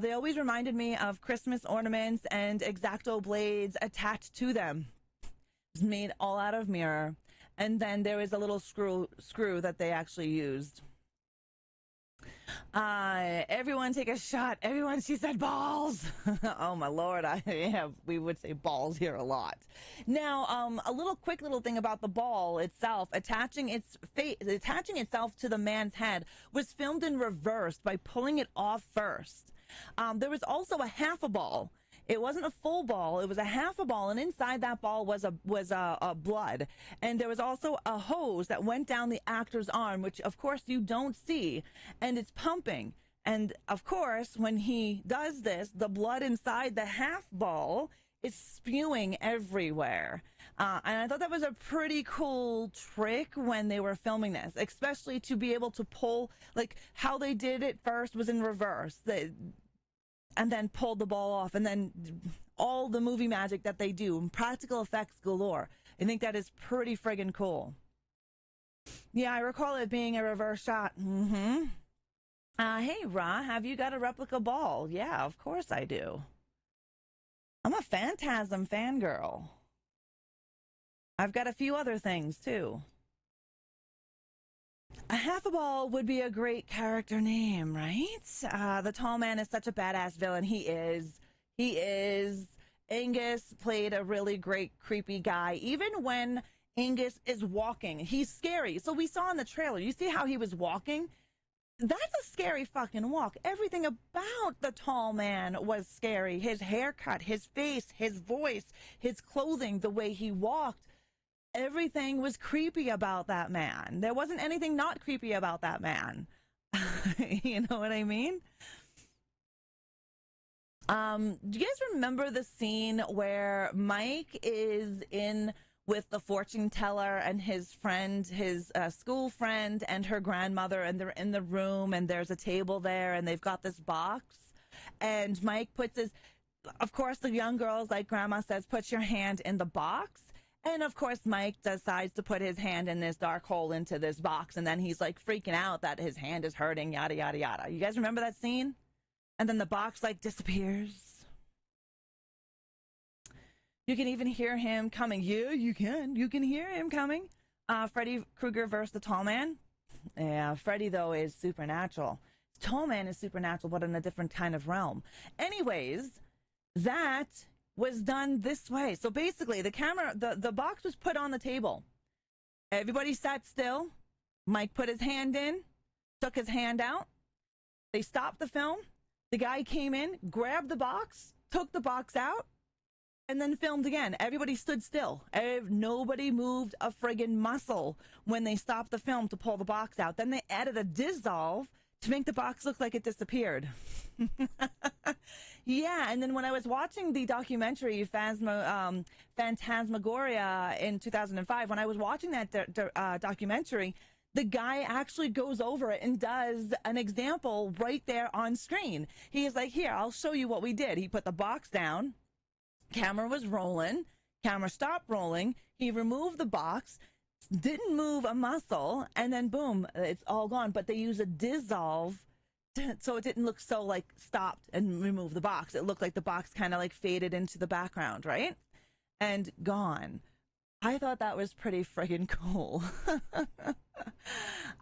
They always reminded me of Christmas ornaments and X-Acto blades attached to them. It was made all out of mirror, and then there was a little screw that they actually used. Everyone take a shot. Everyone, she said balls. Oh my lord, we would say balls here a lot. Now, a quick little thing about the ball itself, attaching itself to the man's head was filmed in reverse by pulling it off first. There was also a half a ball. It wasn't a full ball. It was a half a ball, and inside that ball was a blood. And there was also a hose that went down the actor's arm, which of course you don't see, and it's pumping. And of course, when he does this, the blood inside the half ball is spewing everywhere. And I thought that was a pretty cool trick when they were filming this, especially to be able to pull, like how they did it first was in reverse. And then pulled the ball off, and then all the movie magic that they do, and practical effects galore. I think that is pretty friggin' cool. Yeah, I recall it being a reverse shot. Hey, Ra, have you got a replica ball? Yeah, of course I do. I'm a Phantasm fangirl. I've got a few other things, too. A half a ball would be a great character name, right? The tall man is such a badass villain. He is. He is. Angus played a really great creepy guy. Even when Angus is walking, he's scary. So we saw in the trailer, you see how he was walking? That's a scary fucking walk. Everything about the tall man was scary. His haircut, his face, his voice, his clothing, the way he walked. Everything was creepy about that man. There wasn't anything not creepy about that man. You know what I mean? Do you guys remember the scene where Mike is in with the fortune teller and his friend, his school friend and her grandmother, and they're in the room and there's a table there and they've got this box and Mike puts his, of course, the young girls, like grandma says, put your hand in the box. And of course, Mike decides to put his hand in this dark hole into this box. And then he's like freaking out that his hand is hurting, yada, yada, yada. You guys remember that scene? And then the box like disappears. You can even hear him coming. Yeah, you can. You can hear him coming. Freddy Krueger versus the tall man. Yeah, Freddy, though, is supernatural. Tall man is supernatural, but in a different kind of realm. Anyways, that was done this way. So basically, the camera, the box was put on the table. Everybody sat still. Mike put his hand in, took his hand out. They stopped the film. The guy came in, grabbed the box, took the box out, and then filmed again. Everybody stood still. Nobody moved a friggin' muscle when they stopped the film to pull the box out. Then they added a dissolve to make the box look like it disappeared. Yeah, and then when I was watching the documentary Phantasmagoria in 2005, when I was watching that documentary, the guy actually goes over it and does an example right there on screen. He is like, here, I'll show you what we did. He put the box down. Camera was rolling. Camera stopped rolling. He removed the box, didn't move a muscle, and then boom, it's all gone. But they use a dissolve so it didn't look so like stopped and removed the box. It looked like the box kind of like faded into the background, right? And gone. I thought that was pretty friggin' cool.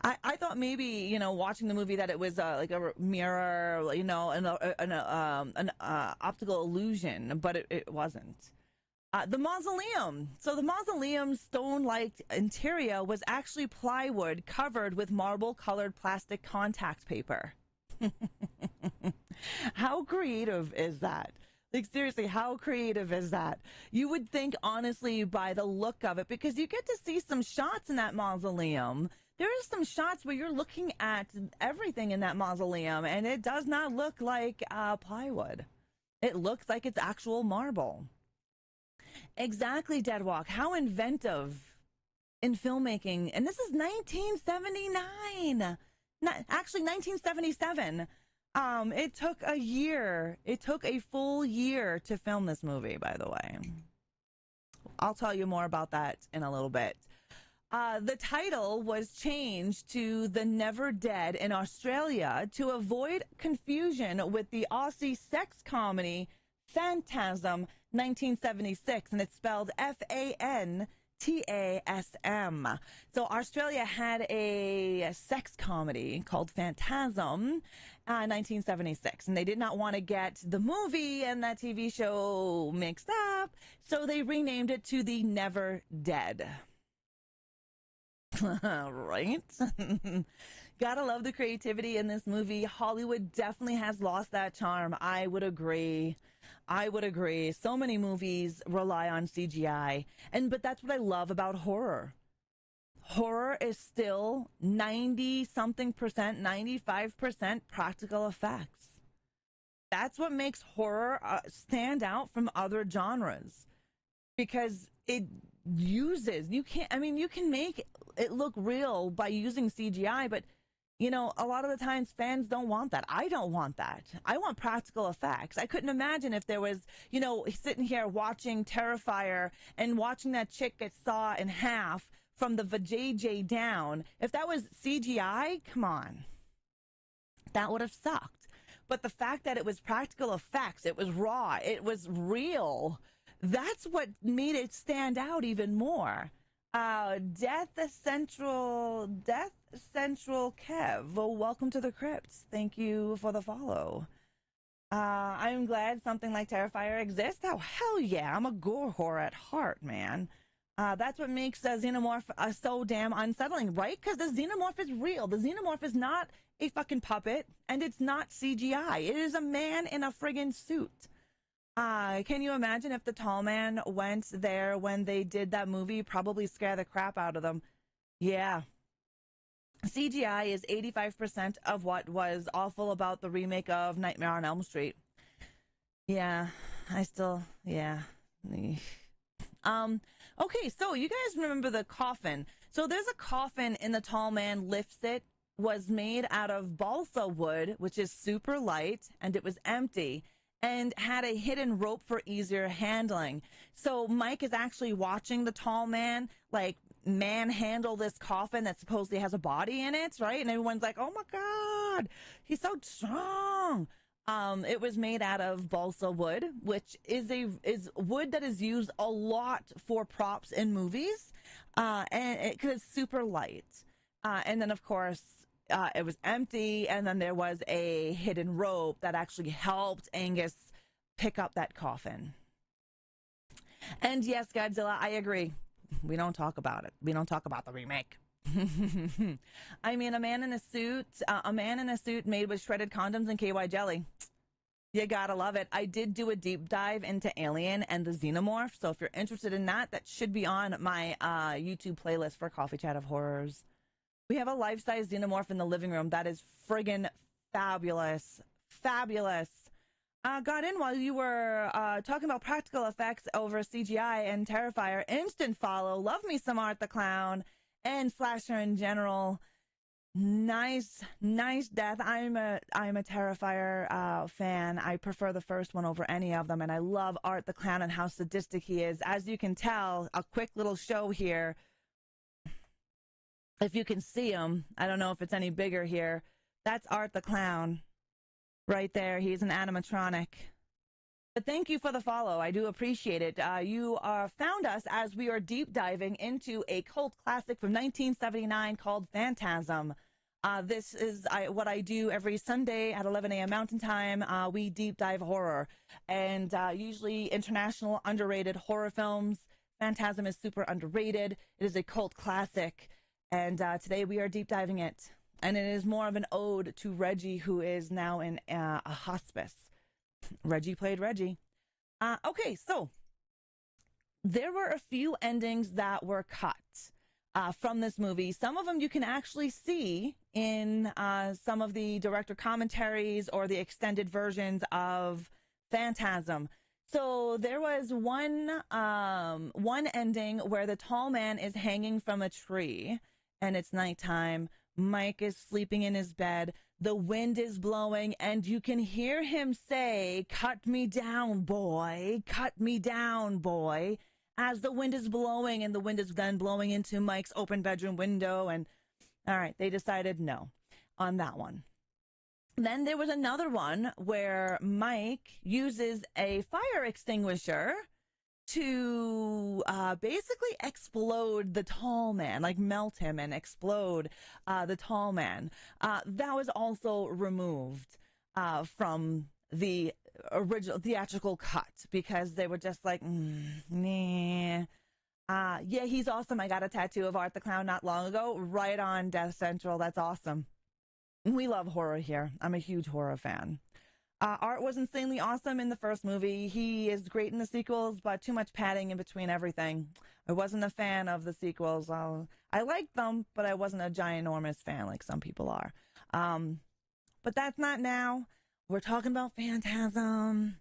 I thought maybe, you know, watching the movie that it was like a mirror, you know, an optical illusion, but it wasn't. The mausoleum. So the mausoleum stone-like interior was actually plywood covered with marble-colored plastic contact paper. How creative is that? Like, seriously, how creative is that? You would think, honestly, by the look of it, because you get to see some shots in that mausoleum. There are some shots where you're looking at everything in that mausoleum, and it does not look like plywood. It looks like it's actual marble. Exactly, Deadwalk. How inventive in filmmaking. And this is 1979. Actually, 1977. It took a year. It took a full year to film this movie, by the way. I'll tell you more about that in a little bit. The title was changed to The Never Dead in Australia to avoid confusion with the Aussie sex comedy Phantasm 1976, and it's spelled Phantasm. So Australia had a sex comedy called Phantasm 1976, and they did not want to get the movie and that TV show mixed up, so they renamed it to The Never Dead. Right? Gotta love the creativity in this movie. Hollywood definitely has lost that charm. I would agree. So many movies rely on CGI, but that's what I love about horror. Horror is still 90-something percent, 95% practical effects. That's what makes horror stand out from other genres, because it uses, you can make it look real by using CGI, but you know, a lot of the times fans don't want that. I don't want that. I want practical effects. I couldn't imagine if there was, you know, sitting here watching Terrifier and watching that chick get saw in half from the vajayjay down. If that was CGI, come on. That would have sucked. But the fact that it was practical effects, it was raw, it was real, that's what made it stand out even more. Death Central Kev, well, welcome to the crypts. Thank you for the follow. I'm glad something like Terrifier exists. Oh, hell yeah. I'm a gore horror at heart, man. That's what makes the Xenomorph so damn unsettling, right? Because the Xenomorph is real. The Xenomorph is not a fucking puppet, and it's not CGI. It is a man in a friggin' suit. Can you imagine if the tall man went there when they did that movie? Probably scare the crap out of them. Yeah. CGI is 85% of what was awful about the remake of Nightmare on Elm Street. Yeah, yeah. Okay, so you guys remember the coffin. So there's a coffin in The Tall Man Lifts It, was made out of balsa wood, which is super light, and it was empty, and had a hidden rope for easier handling. So Mike is actually watching the tall man, like, manhandle this coffin that supposedly has a body in it, right? And everyone's like, oh my God, he's so strong. It was made out of balsa wood, which is wood that is used a lot for props in movies, and because it's super light. And then, of course, it was empty, and then there was a hidden rope that actually helped Angus pick up that coffin. And yes, Godzilla, I agree. We don't talk about it. We don't talk about the remake. I mean, a man in a suit made with shredded condoms and KY jelly. You gotta love it. I did do a deep dive into Alien and the Xenomorph, so if you're interested in that, that should be on my YouTube playlist for Coffee Chat of Horrors. We have a life-size Xenomorph in the living room. That is friggin' fabulous. Fabulous. Got in while you were talking about practical effects over CGI and Terrifier. Instant follow. Love me some Art the Clown and Slasher in general. Nice death. I'm a Terrifier fan. I prefer the first one over any of them, and I love Art the Clown and how sadistic he is. As you can tell, a quick little show here. If you can see him, I don't know if it's any bigger here. That's Art the Clown. Right there, he's an animatronic. But thank you for the follow. I do appreciate it. You found us as we are deep diving into a cult classic from 1979 called Phantasm. This is what I do every Sunday at 11 a.m. Mountain Time. We deep dive horror, and usually international underrated horror films. Phantasm is super underrated. It is a cult classic, and today we are deep diving it. And it is more of an ode to Reggie, who is now in a hospice. Reggie played Reggie. Okay, so there were a few endings that were cut from this movie. Some of them you can actually see in some of the director commentaries or the extended versions of Phantasm. So there was one ending where the tall man is hanging from a tree, and it's nighttime. Mike is sleeping in his bed. The wind is blowing, and you can hear him say, "Cut me down, boy. Cut me down, boy," as the wind is blowing, and the wind is then blowing into Mike's open bedroom window. And all right, they decided no on that one. Then there was another one where Mike uses a fire extinguisher to basically explode the tall man, like melt him and explode the tall man. That was also removed from the original theatrical cut because they were just like, nah. Yeah, he's awesome. I got a tattoo of Art the Clown not long ago, right on Death Central. That's awesome. We love horror here. I'm a huge horror fan. Art was insanely awesome in the first movie. He is great in the sequels, but too much padding in between everything. I wasn't a fan of the sequels. I liked them, but I wasn't a ginormous fan like some people are. But that's not now. We're talking about Phantasm.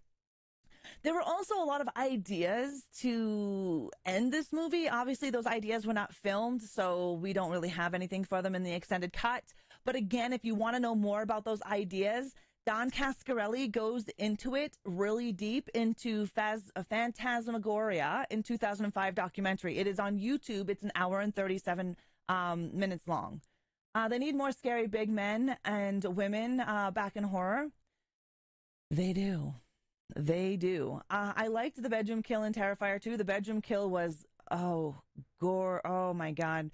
There were also a lot of ideas to end this movie. Obviously, those ideas were not filmed, so we don't really have anything for them in the extended cut. But again, if you want to know more about those ideas, Don Cascarelli goes into it really deep into Phantasmagoria in 2005 documentary. It is on YouTube. It's an hour and 37 minutes long. They need more scary big men and women back in horror. They do. They do. I liked the bedroom kill in Terrifier 2. The bedroom kill was, gore. Oh my God.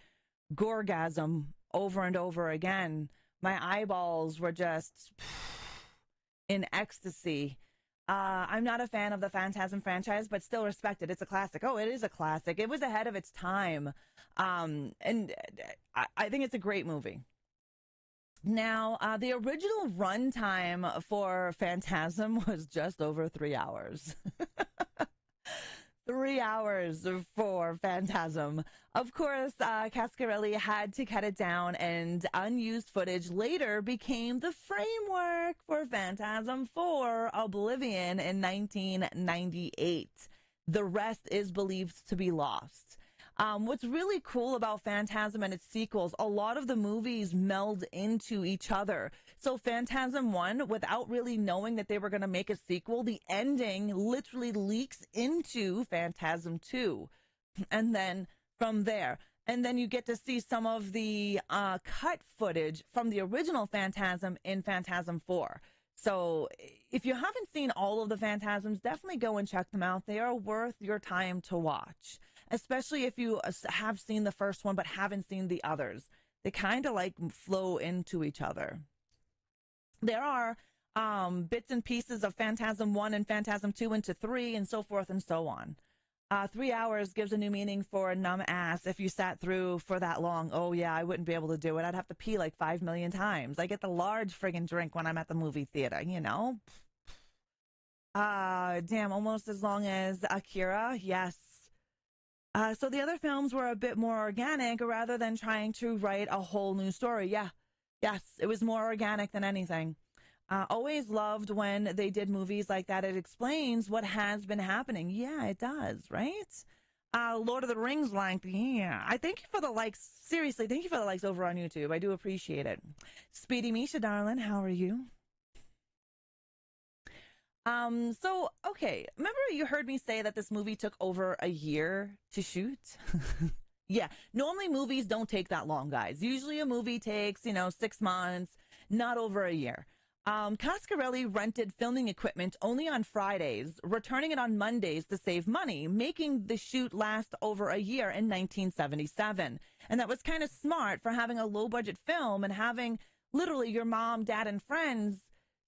Gorgasm over and over again. My eyeballs were just in ecstasy. I'm not a fan of the Phantasm franchise, but still respect it. It's a classic. Oh, it is a classic. It was ahead of its time. And I think it's a great movie. Now, the original runtime for Phantasm was just over 3 hours. 3 hours for Phantasm. Of course, Cascarelli had to cut it down, and unused footage later became the framework for Phantasm 4 Oblivion in 1998. The rest is believed to be lost. What's really cool about Phantasm and its sequels, a lot of the movies meld into each other. So Phantasm 1, without really knowing that they were going to make a sequel, the ending literally leaks into Phantasm 2. And then from there, and then you get to see some of the cut footage from the original Phantasm in Phantasm 4. So if you haven't seen all of the Phantasms, definitely go and check them out. They are worth your time to watch, especially if you have seen the first one but haven't seen the others. They kind of like flow into each other. There are bits and pieces of Phantasm 1 and Phantasm 2 into 3 and so forth and so on. 3 hours gives a new meaning for a numb ass if you sat through for that long. Oh, yeah, I wouldn't be able to do it. I'd have to pee like 5 million times. I get the large friggin' drink when I'm at the movie theater, you know? Damn, almost as long as Akira. Yes. So the other films were a bit more organic rather than trying to write a whole new story. Yeah. Yes, it was more organic than anything. Always loved when they did movies like that. It explains what has been happening. Yeah, it does, right? Lord of the Rings like, yeah. I thank you for the likes. Seriously, thank you for the likes over on YouTube. I do appreciate it. Speedy Misha, darling, how are you? So, okay. Remember you heard me say that this movie took over a year to shoot? Yeah. Normally movies don't take that long, guys. Usually a movie takes, 6 months, not over a year. Cascarelli rented filming equipment only on Fridays, returning it on Mondays to save money, making the shoot last over a year in 1977. And that was kind of smart for having a low budget film and having literally your mom, dad, and friends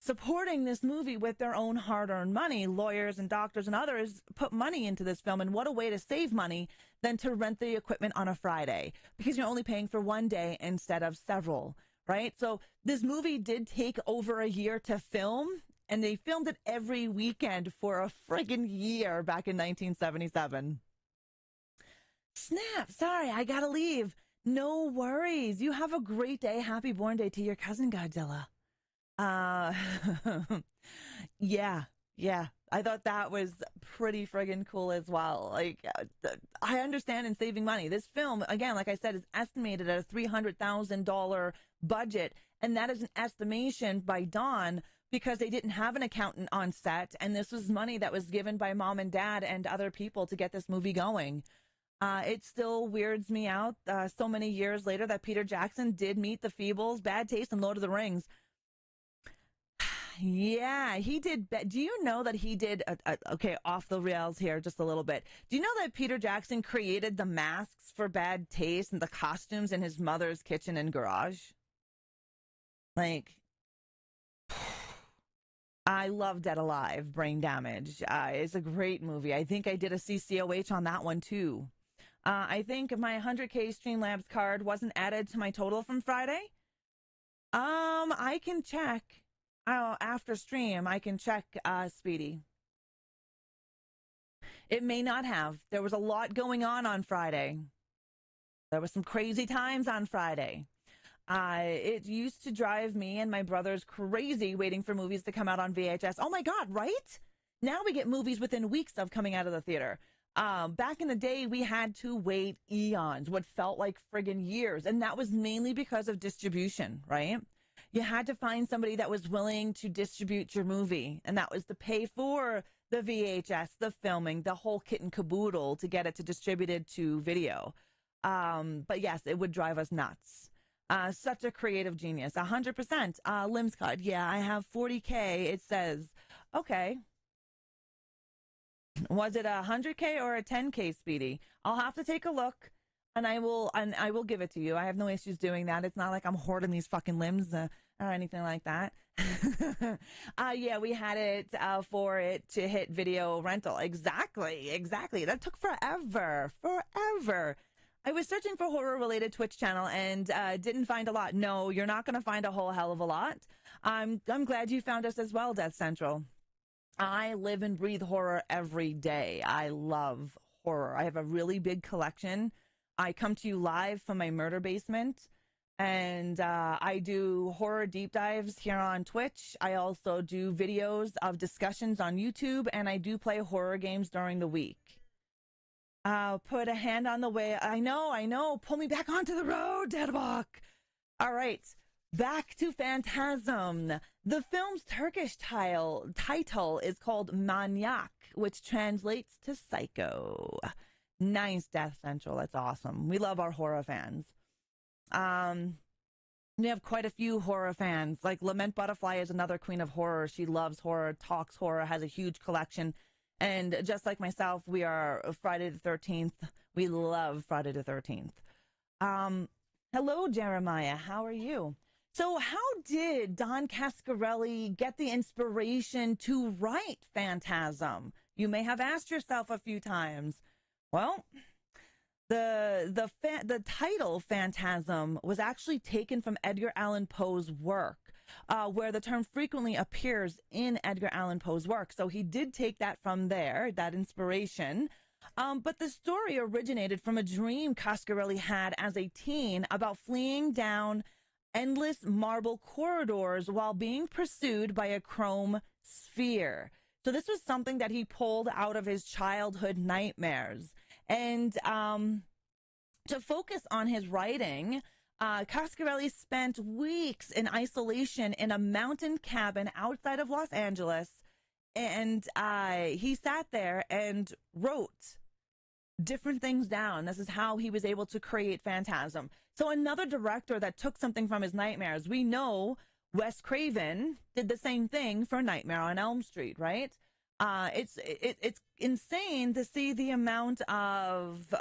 supporting this movie with their own hard-earned money. Lawyers and doctors and others put money into this film, and what a way to save money than to rent the equipment on a Friday, because you're only paying for one day instead of several, right? So this movie did take over a year to film, and they filmed it every weekend for a friggin' year back in 1977. Snap, sorry, I gotta leave. No worries. You have a great day. Happy born day to your cousin Godzilla. Yeah. I thought that was pretty friggin' cool as well. Like, I understand in saving money. This film, again, like I said, is estimated at a $300,000 budget. And that is an estimation by Dawn because they didn't have an accountant on set. And this was money that was given by mom and dad and other people to get this movie going. It still weirds me out so many years later that Peter Jackson did meet the Feebles, bad taste in Lord of the Rings. Yeah, he did. Do you know that he did? Okay, off the rails here just a little bit. Do you know that Peter Jackson created the masks for Bad Taste and the costumes in his mother's kitchen and garage? Like, I love Dead Alive, Brain Damage. It's a great movie. I think I did a CCOH on that one too. I think my 100K Streamlabs card wasn't added to my total from Friday. I can check. After stream, I can check, Speedy. It may not have. There was a lot going on Friday. There were some crazy times on Friday. It used to drive me and my brothers crazy waiting for movies to come out on VHS. Oh my God, right? Now we get movies within weeks of coming out of the theater. Back in the day, we had to wait eons, what felt like friggin' years. And that was mainly because of distribution, right? You had to find somebody that was willing to distribute your movie, and that was to pay for the VHS, the filming, the whole kit and caboodle to get it to distributed to video. But yes, it would drive us nuts. Such a creative genius, 100%. Limbs card, yeah, I have 40K. It says Okay. Was it a 100K or a 10K, Speedy? I'll have to take a look, and I will give it to you. I have no issues doing that. It's not like I'm hoarding these fucking limbs or anything like that. Yeah, we had it for it to hit video rental. Exactly. That took forever. I was searching for horror-related Twitch channel and didn't find a lot. No, you're not going to find a whole hell of a lot. I'm glad you found us as well, Death Central. I live and breathe horror every day. I love horror. I have a really big collection. I come to you live from my murder basement, and I do horror deep dives here on Twitch. I also do videos of discussions on YouTube, and I do play horror games during the week. Put a hand on the way. I know. Pull me back onto the road, Deadwalk. All right. Back to Phantasm. The film's Turkish title is called Manyak, which translates to psycho. Nice, Death Central. That's awesome. We love our horror fans. We have quite a few horror fans. Like Lament Butterfly is another queen of horror. She loves horror, talks horror, has a huge collection. And just like myself, we are Friday the 13th. We love Friday the 13th. Hello, Jeremiah. How are you? So how did Don Cascarelli get the inspiration to write Phantasm? You may have asked yourself a few times. Well, the title Phantasm was actually taken from Edgar Allan Poe's work, where the term frequently appears in Edgar Allan Poe's work. So he did take that from there, that inspiration. But the story originated from a dream Cascarelli had as a teen about fleeing down endless marble corridors while being pursued by a chrome sphere. So this was something that he pulled out of his childhood nightmares. And to focus on his writing, Cascarelli spent weeks in isolation in a mountain cabin outside of Los Angeles. And he sat there and wrote different things down. This is how he was able to create Phantasm. So another director that took something from his nightmares, we know Wes Craven did the same thing for Nightmare on Elm Street, right? It's insane to see the amount of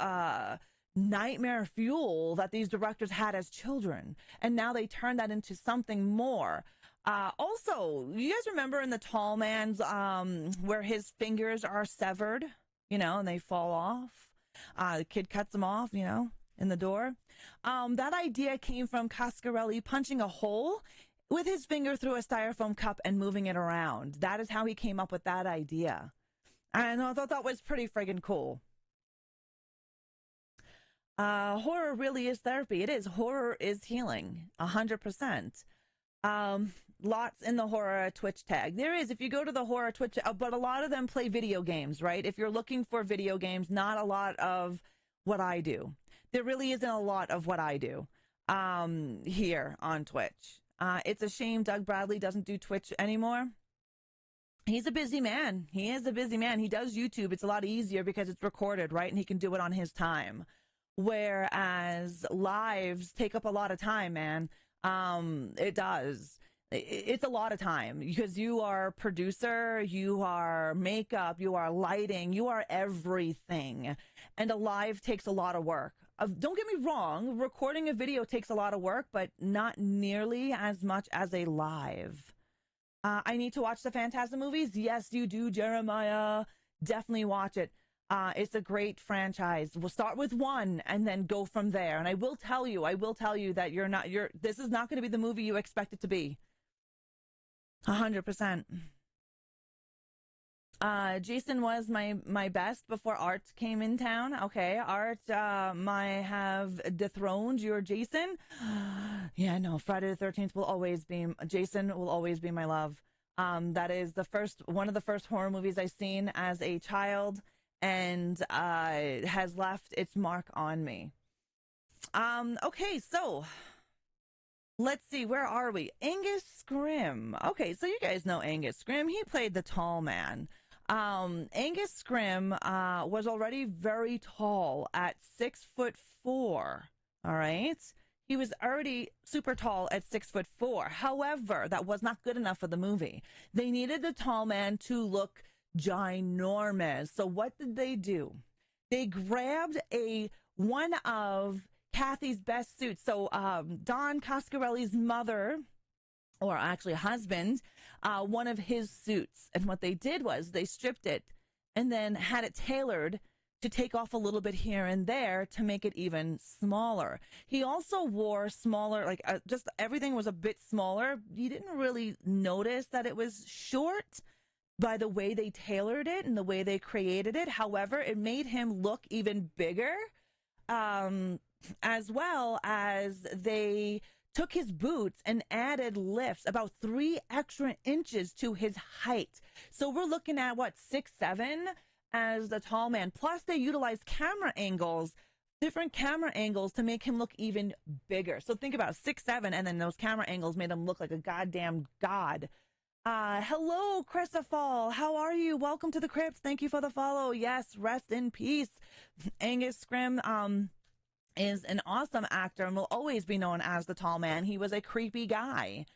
nightmare fuel that these directors had as children, and now they turned that into something more. Also, you guys remember in The Tall Man's where his fingers are severed, and they fall off? The kid cuts them off, in the door. That idea came from Cascarelli punching a hole with his finger through a styrofoam cup and moving it around. That is how he came up with that idea. And I thought that was pretty friggin' cool. Horror really is therapy. It is. Horror is healing. 100%. Lots in the horror Twitch tag. There is, if you go to the horror Twitch, but a lot of them play video games, right? If you're looking for video games, not a lot of what I do. There really isn't a lot of what I do here on Twitch. It's a shame Doug Bradley doesn't do Twitch anymore. He's a busy man. He is a busy man. He does YouTube. It's a lot easier because it's recorded, right? And he can do it on his time. Whereas lives take up a lot of time, man. It does. It's a lot of time because you are producer, you are makeup, you are lighting, you are everything. And a live takes a lot of work. Don't get me wrong, recording a video takes a lot of work, but not nearly as much as a live. I need to watch the Phantasm movies. Yes, you do, Jeremiah. Definitely watch it. It's a great franchise. We'll start with one and then go from there. And I will tell you that this is not going to be the movie you expect it to be. 100%. Jason was my best before Art came in town. Okay, Art might have dethroned your Jason. Yeah, no, Friday the 13th will always be, Jason will always be my love. That is one of the first horror movies I've seen as a child, and has left its mark on me. Okay, so let's see, where are we? Angus Scrimm. Okay, so you guys know Angus Scrimm. He played the tall man. Angus Scrimm was already very tall at 6'4". All right, He was already super tall at 6'4". However, that was not good enough for the movie. They needed the tall man to look ginormous. So what did they do? They grabbed one of Kathy's best suits. So Don Coscarelli's mother, or actually husband, one of his suits. And what they did was they stripped it and then had it tailored to take off a little bit here and there to make it even smaller. He also wore smaller, like just everything was a bit smaller. You didn't really notice that it was short by the way they tailored it and the way they created it. However, it made him look even bigger, as well as they took his boots and added lifts, about 3 extra inches to his height. So we're looking at, what, 6'7" as the tall man. Plus, they utilized different camera angles to make him look even bigger. So think about 6'7", and then those camera angles made him look like a goddamn god. Hello, Cresafall. How are you? Welcome to the crypt. Thank you for the follow. Yes, rest in peace. Angus Scrim is an awesome actor and will always be known as the tall man. He was a creepy guy.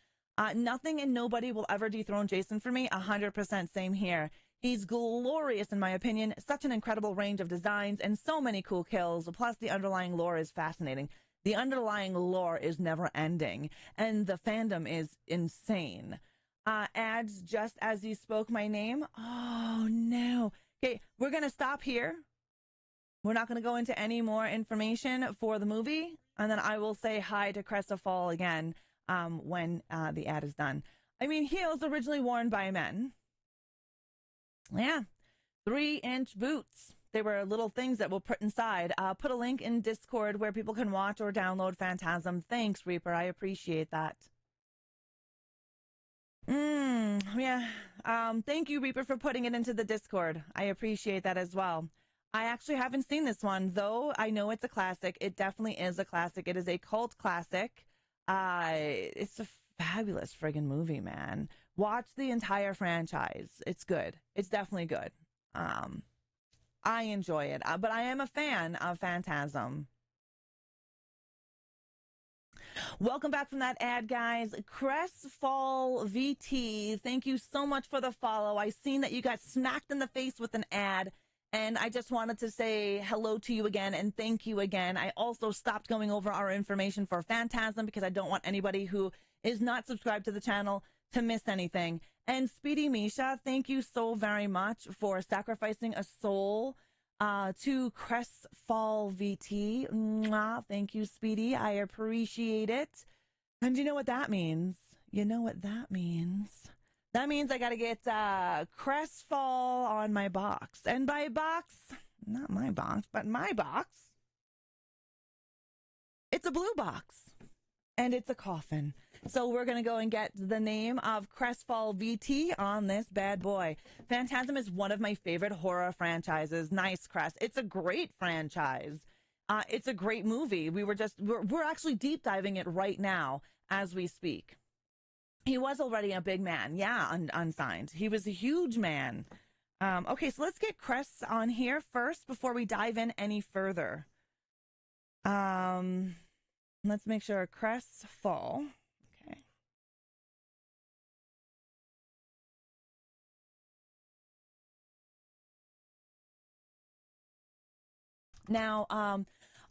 Nothing and nobody will ever dethrone Jason for me. 100% same here. He's glorious in my opinion. Such an incredible range of designs and so many cool kills. Plus the underlying lore is fascinating. The underlying lore is never ending and the fandom is insane. Ads just as you spoke my name. Oh no. Okay, we're going to stop here. We're not going to go into any more information for the movie. And then I will say hi to Cresta Fall again when the ad is done. I mean, heels originally worn by men. Yeah. 3-inch boots. They were little things that we'll put inside. Put a link in Discord where people can watch or download Phantasm. Thanks, Reaper. I appreciate that. Yeah. Thank you, Reaper, for putting it into the Discord. I appreciate that as well. I actually haven't seen this one, though I know it's a classic. It definitely is a classic. It is a cult classic. It's a fabulous friggin' movie, man. Watch the entire franchise. It's good. It's definitely good. I enjoy it, but I am a fan of Phantasm. Welcome back from that ad, guys. Crestfall VT, thank you so much for the follow. I seen that you got smacked in the face with an ad, and I just wanted to say hello to you again and thank you again. I also stopped going over our information for Phantasm because I don't want anybody who is not subscribed to the channel to miss anything. And Speedy Misha, thank you so very much for sacrificing a soul to Crestfall VT. Mwah, thank you, Speedy. I appreciate it. And you know what that means? You know what that means? That means I got to get Crestfall on my box. And by box, not my box, but my box, it's a blue box. And it's a coffin. So we're going to go and get the name of Crestfall VT on this bad boy. Phantasm is one of my favorite horror franchises. Nice, Crest. It's a great franchise. It's a great movie. We're actually deep diving it right now as we speak. He was already a big man. Yeah, unsigned. He was a huge man. Okay, so let's get Crest on here first before we dive in any further. Let's make sure Crestfall. Okay. Now,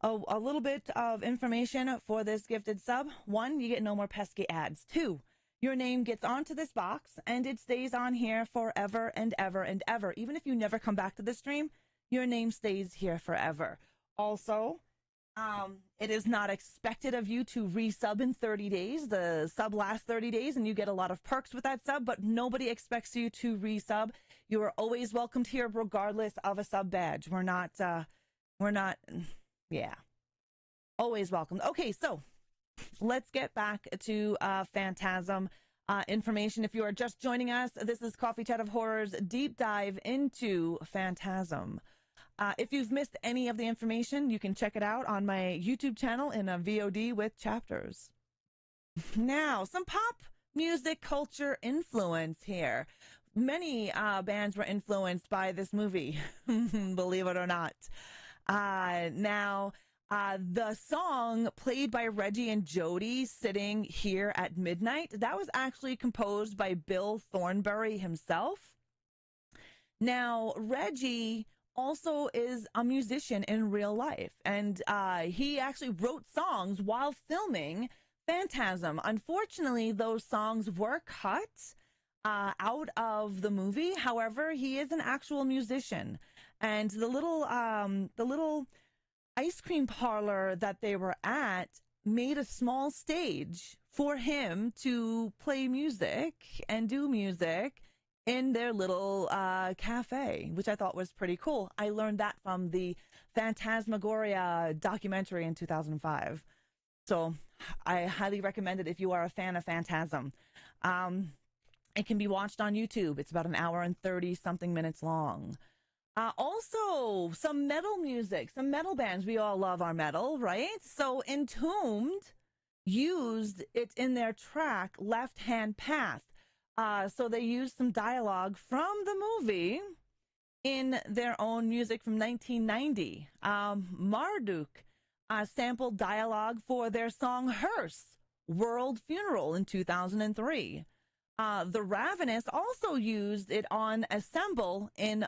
a little bit of information for this gifted sub. 1, you get no more pesky ads. 2, your name gets onto this box and it stays on here forever and ever and ever. Even if you never come back to the stream, your name stays here forever. Also, it is not expected of you to resub in 30 days. The sub lasts 30 days and you get a lot of perks with that sub, but nobody expects you to resub. You are always welcomed here regardless of a sub badge. We're not, yeah, always welcome. Okay, so let's get back to Phantasm information. If you are just joining us, this is Coffee Chat of Horror's deep dive into Phantasm. If you've missed any of the information, you can check it out on my YouTube channel in a VOD with chapters. Now, some pop music culture influence here. Many bands were influenced by this movie, believe it or not. Now, The song played by Reggie and Jody, Sitting Here at Midnight, that was actually composed by Bill Thornbury himself. Now, Reggie also is a musician in real life, and he actually wrote songs while filming Phantasm. Unfortunately, those songs were cut out of the movie. However, he is an actual musician, and the little ice cream parlor that they were at made a small stage for him to play music and do music in their little cafe, which I thought was pretty cool. I learned that from the Phantasmagoria documentary in 2005. So I highly recommend it if you are a fan of Phantasm. It can be watched on YouTube. It's about an hour and 30 something minutes long. Also, some metal music, some metal bands. We all love our metal, right? So Entombed used it in their track Left Hand Path. So they used some dialogue from the movie in their own music from 1990. Marduk sampled dialogue for their song Hearse, World Funeral in 2003. The Ravenous also used it on Assemble in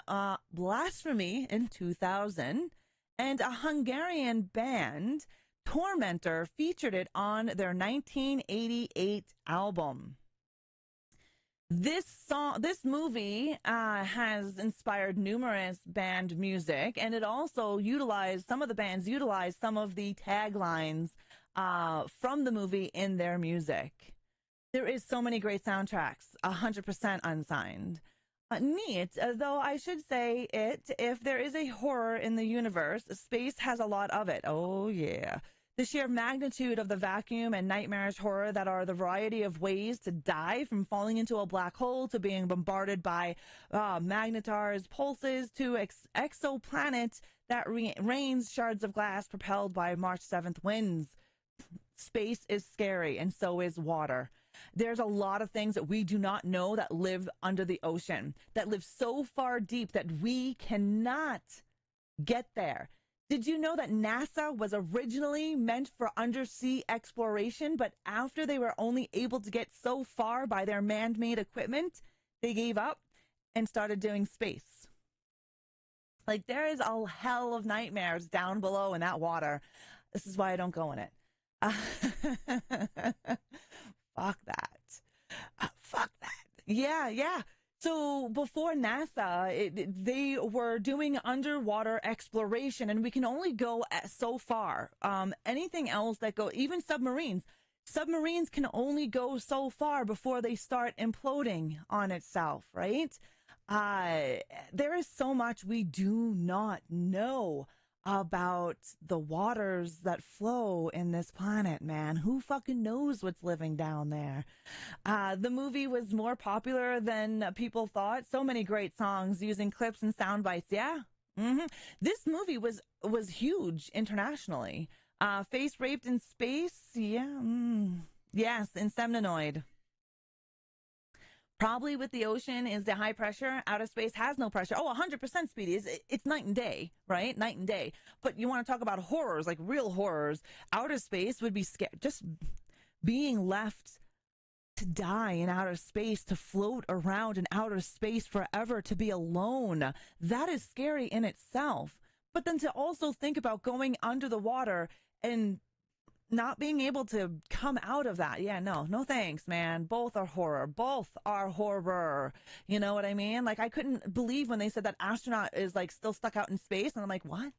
Blasphemy in 2000, and a Hungarian band, Tormentor, featured it on their 1988 album. This movie has inspired numerous band music, and it also some of the bands utilized some of the taglines from the movie in their music. There is so many great soundtracks, 100% unsigned. Neat, though I should say if there is a horror in the universe, space has a lot of it. Oh, yeah. The sheer magnitude of the vacuum and nightmarish horror that are the variety of ways to die, from falling into a black hole to being bombarded by magnetars, pulses, to exoplanet that rains shards of glass propelled by March 7th winds. Space is scary, and so is water. There's a lot of things that we do not know that live under the ocean, that live so far deep that we cannot get there. Did you know that NASA was originally meant for undersea exploration, but after they were only able to get so far by their man-made equipment, they gave up and started doing space? Like, there is a hell of nightmares down below in that water. This is why I don't go in it. Fuck that. Fuck that. Yeah. So before NASA, they were doing underwater exploration, and we can only go so far. Anything else that even submarines can only go so far before they start imploding on itself, right? There is so much we do not know about the waters that flow in this planet, man. Who fucking knows what's living down there? The movie was more popular than people thought. So many great songs using clips and sound bites. Yeah. This movie was huge internationally. Face raped in space. Yeah. Yes. Inseminoid. Probably with the ocean is the high pressure. Outer space has no pressure. Oh, 100% Speedy. It's night and day, right? Night and day. But you want to talk about horrors, like real horrors. Outer space would be scary. Just being left to die in outer space, to float around in outer space forever, to be alone. That is scary in itself. But then to also think about going under the water and not being able to come out of that. Yeah, no thanks, man. Both are horror. You know what I mean? Like, I couldn't believe when they said that astronaut is like still stuck out in space, and I'm like, what?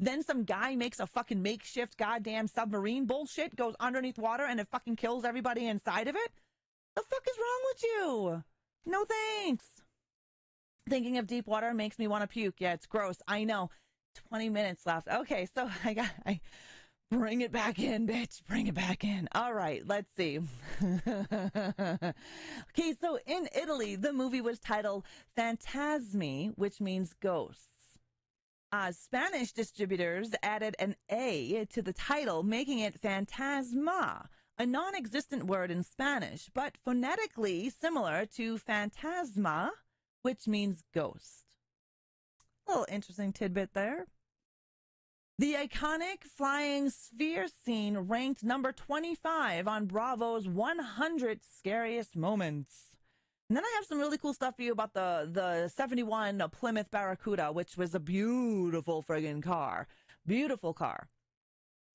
Then some guy makes a fucking makeshift goddamn submarine bullshit, goes underneath water, and it fucking kills everybody inside of it. The fuck is wrong with you? No thanks. Thinking of deep water makes me want to puke. Yeah, it's gross. I know. 20 minutes left. Okay, so I bring it back in, bitch. Bring it back in. All right, let's see. Okay, so in Italy, the movie was titled Phantasmi, which means ghosts. Spanish distributors added an A to the title, making it Phantasma, a non-existent word in Spanish, but phonetically similar to phantasma, which means ghost. A little interesting tidbit there. The iconic flying sphere scene ranked number 25 on Bravo's 100 scariest moments. And then I have some really cool stuff for you about the 71 Plymouth Barracuda, which was a beautiful friggin' car. Beautiful car.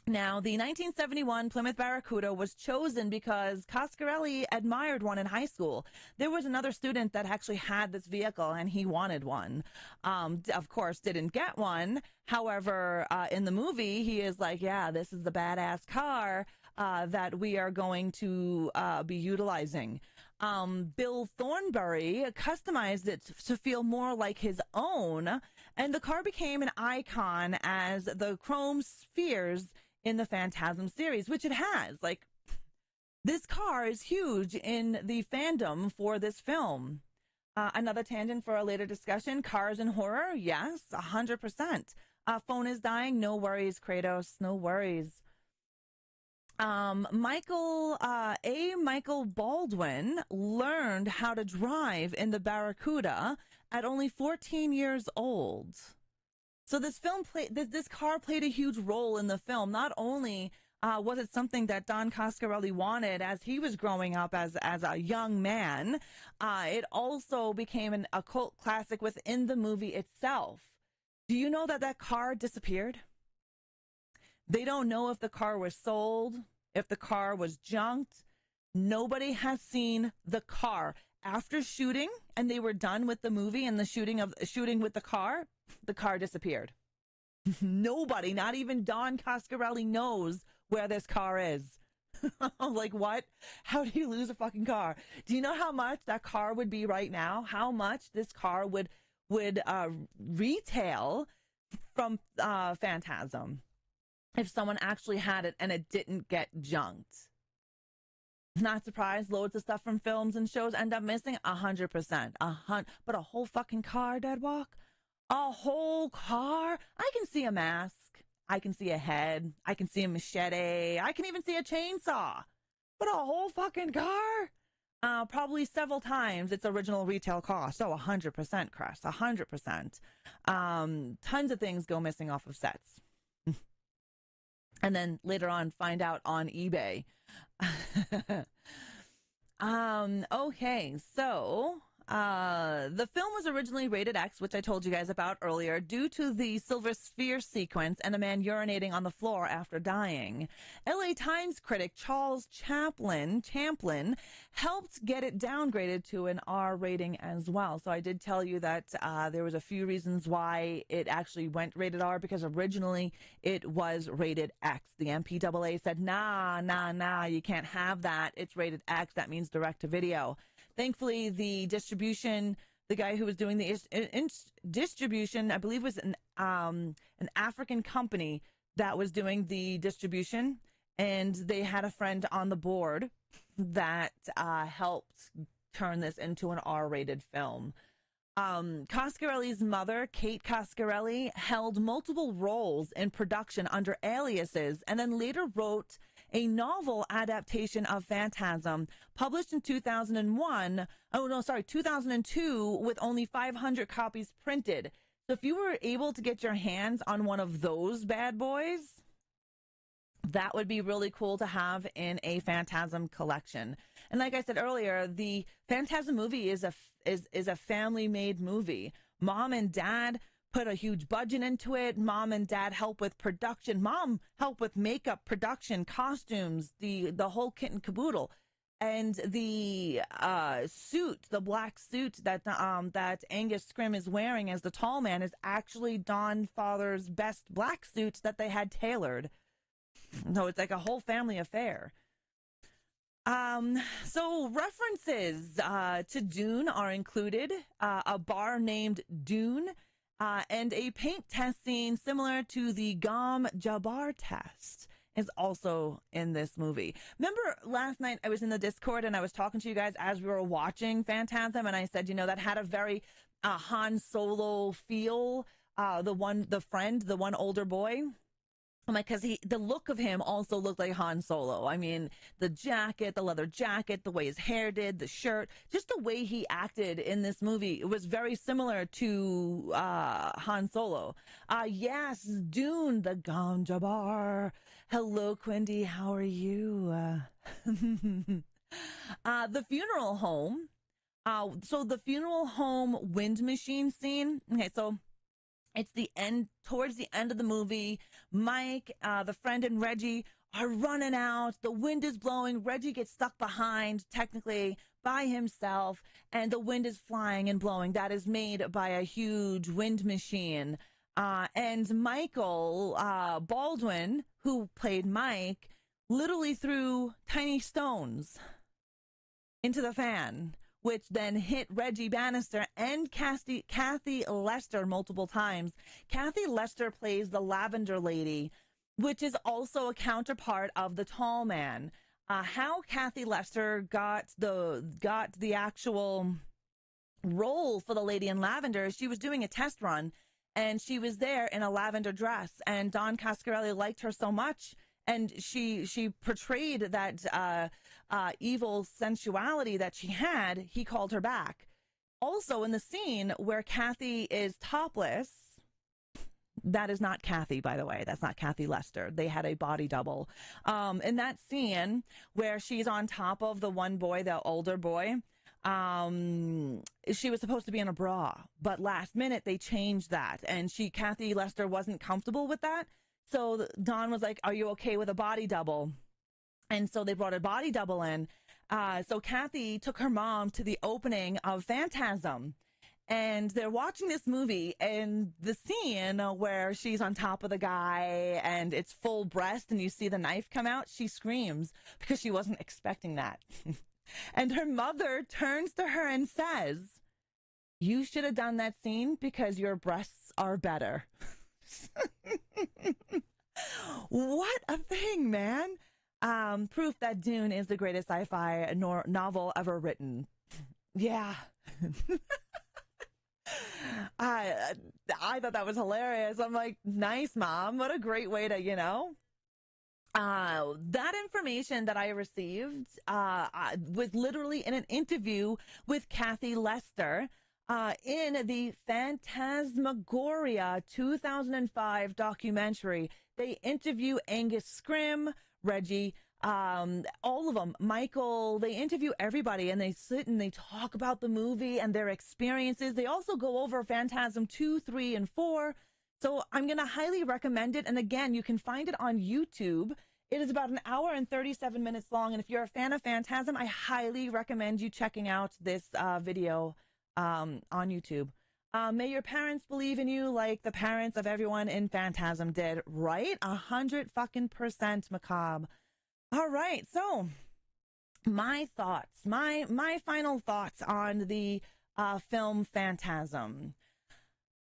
Now, the 1971 Plymouth Barracuda was chosen because Coscarelli admired one in high school. There was another student that actually had this vehicle, and he wanted one. Of course, didn't get one. However, in the movie, he is like, yeah, this is the badass car that we are going to be utilizing. Bill Thornbury customized it to feel more like his own, and the car became an icon as the chrome spheres in the Phantasm series, which it has. Like, this car is huge in the fandom for this film. Another tangent for a later discussion, cars and horror. Yes, 100%. Phone is dying. No worries, Kratos. No worries. Michael Baldwin learned how to drive in the Barracuda at only 14 years old. So this car played a huge role in the film. Not only was it something that Don Coscarelli wanted as he was growing up as a young man, it also became a cult classic within the movie itself. Do you know that car disappeared? They don't know if the car was sold, if the car was junked. Nobody has seen the car. After shooting, and they were done with the movie and the shooting with the car disappeared. Nobody, not even Don Coscarelli, knows where this car is. Like, what? How do you lose a fucking car? Do you know how much that car would be right now? How much this car would retail from Phantasm if someone actually had it and it didn't get junked? Not surprised, loads of stuff from films and shows end up missing. 100%. But a whole fucking car, Deadwalk? A whole car? I can see a mask. I can see a head. I can see a machete. I can even see a chainsaw. But a whole fucking car? Probably several times its original retail cost. Oh, 100%, Chris. 100%. Tons of things go missing off of sets. And then later on, find out on eBay. Okay, so the film was originally rated X, which I told you guys about earlier, due to the silver sphere sequence and a man urinating on the floor after dying. LA Times critic Charles Champlin helped get it downgraded to an R rating as well. So I did tell you that there was a few reasons why it actually went rated R, because originally it was rated X. The MPAA said, nah, you can't have that. It's rated X. That means direct to video. Thankfully, the guy who was doing the distribution, I believe was an African company that was doing the distribution, and they had a friend on the board that helped turn this into an R-rated film. Coscarelli's mother, Kate Coscarelli, held multiple roles in production under aliases, and then later wrote a novel adaptation of Phantasm, published in 2002, with only 500 copies printed. So if you were able to get your hands on one of those bad boys, that would be really cool to have in a Phantasm collection. And like I said earlier, the Phantasm movie is a family-made movie. Mom and dad put a huge budget into it. Mom and dad help with production. Mom helped with makeup, production, costumes, the whole kit and caboodle. And the suit, the black suit that Angus Scrimm is wearing as the tall man, is actually Don Father's best black suit that they had tailored. So it's like a whole family affair. So references to Dune are included. A bar named Dune, and a paint test scene similar to the Gom Jabbar test is also in this movie. Remember last night I was in the Discord and I was talking to you guys as we were watching Phantasm, and I said, that had a very Han Solo feel. The one older boy. I'm like, because the look of him also looked like Han Solo. I mean, the jacket, the leather jacket, the way his hair did, the shirt, just the way he acted in this movie, it was very similar to Han Solo. Yes, Dune, the Ganja Bar. Hello, Quindy, how are you? The funeral home. So the funeral home wind machine scene. Okay, so it's the end, towards the end of the movie. Mike, the friend, and Reggie are running out. The wind is blowing. Reggie gets stuck behind, technically, by himself, and the wind is flying and blowing. That is made by a huge wind machine. And Michael Baldwin, who played Mike, literally threw tiny stones into the fan, which then hit Reggie Bannister and Kathy Lester multiple times. Kathy Lester plays the Lavender Lady, which is also a counterpart of the Tall Man. How Kathy Lester got the actual role for the Lady in Lavender, she was doing a test run, and she was there in a lavender dress, and Don Coscarelli liked her so much, and she portrayed that evil sensuality that she had. He called her back. Also, in the scene where Kathy is topless, that is not Kathy, by the way. That's not Kathy Lester. They had a body double. In that scene where she's on top of the one boy, the older boy, she was supposed to be in a bra, but last minute they changed that, and Kathy Lester wasn't comfortable with that. So Don was like, "Are you okay with a body double?" And so they brought a body double in. So Kathy took her mom to the opening of Phantasm, and they're watching this movie, and the scene where she's on top of the guy and it's full breast and you see the knife come out, she screams because she wasn't expecting that. And her mother turns to her and says, "You should have done that scene because your breasts are better." What a thing, man. Proof that Dune is the greatest sci-fi novel ever written. Yeah. I thought that was hilarious. I'm like, nice, Mom. What a great way to, that information that I received was literally in an interview with Kathy Lester in the Phantasmagoria 2005 documentary. They interview Angus Scrimm, Reggie, all of them, Michael. They interview everybody, and they sit and they talk about the movie and their experiences. They also go over Phantasm 2, 3, and 4. So I'm going to highly recommend it. And again, you can find it on YouTube. It is about 1 hour and 37 minutes long. And if you're a fan of Phantasm, I highly recommend you checking out this video on YouTube. May your parents believe in you like the parents of everyone in Phantasm did, right? 100% macabre. All right, so my thoughts, my final thoughts on the film Phantasm.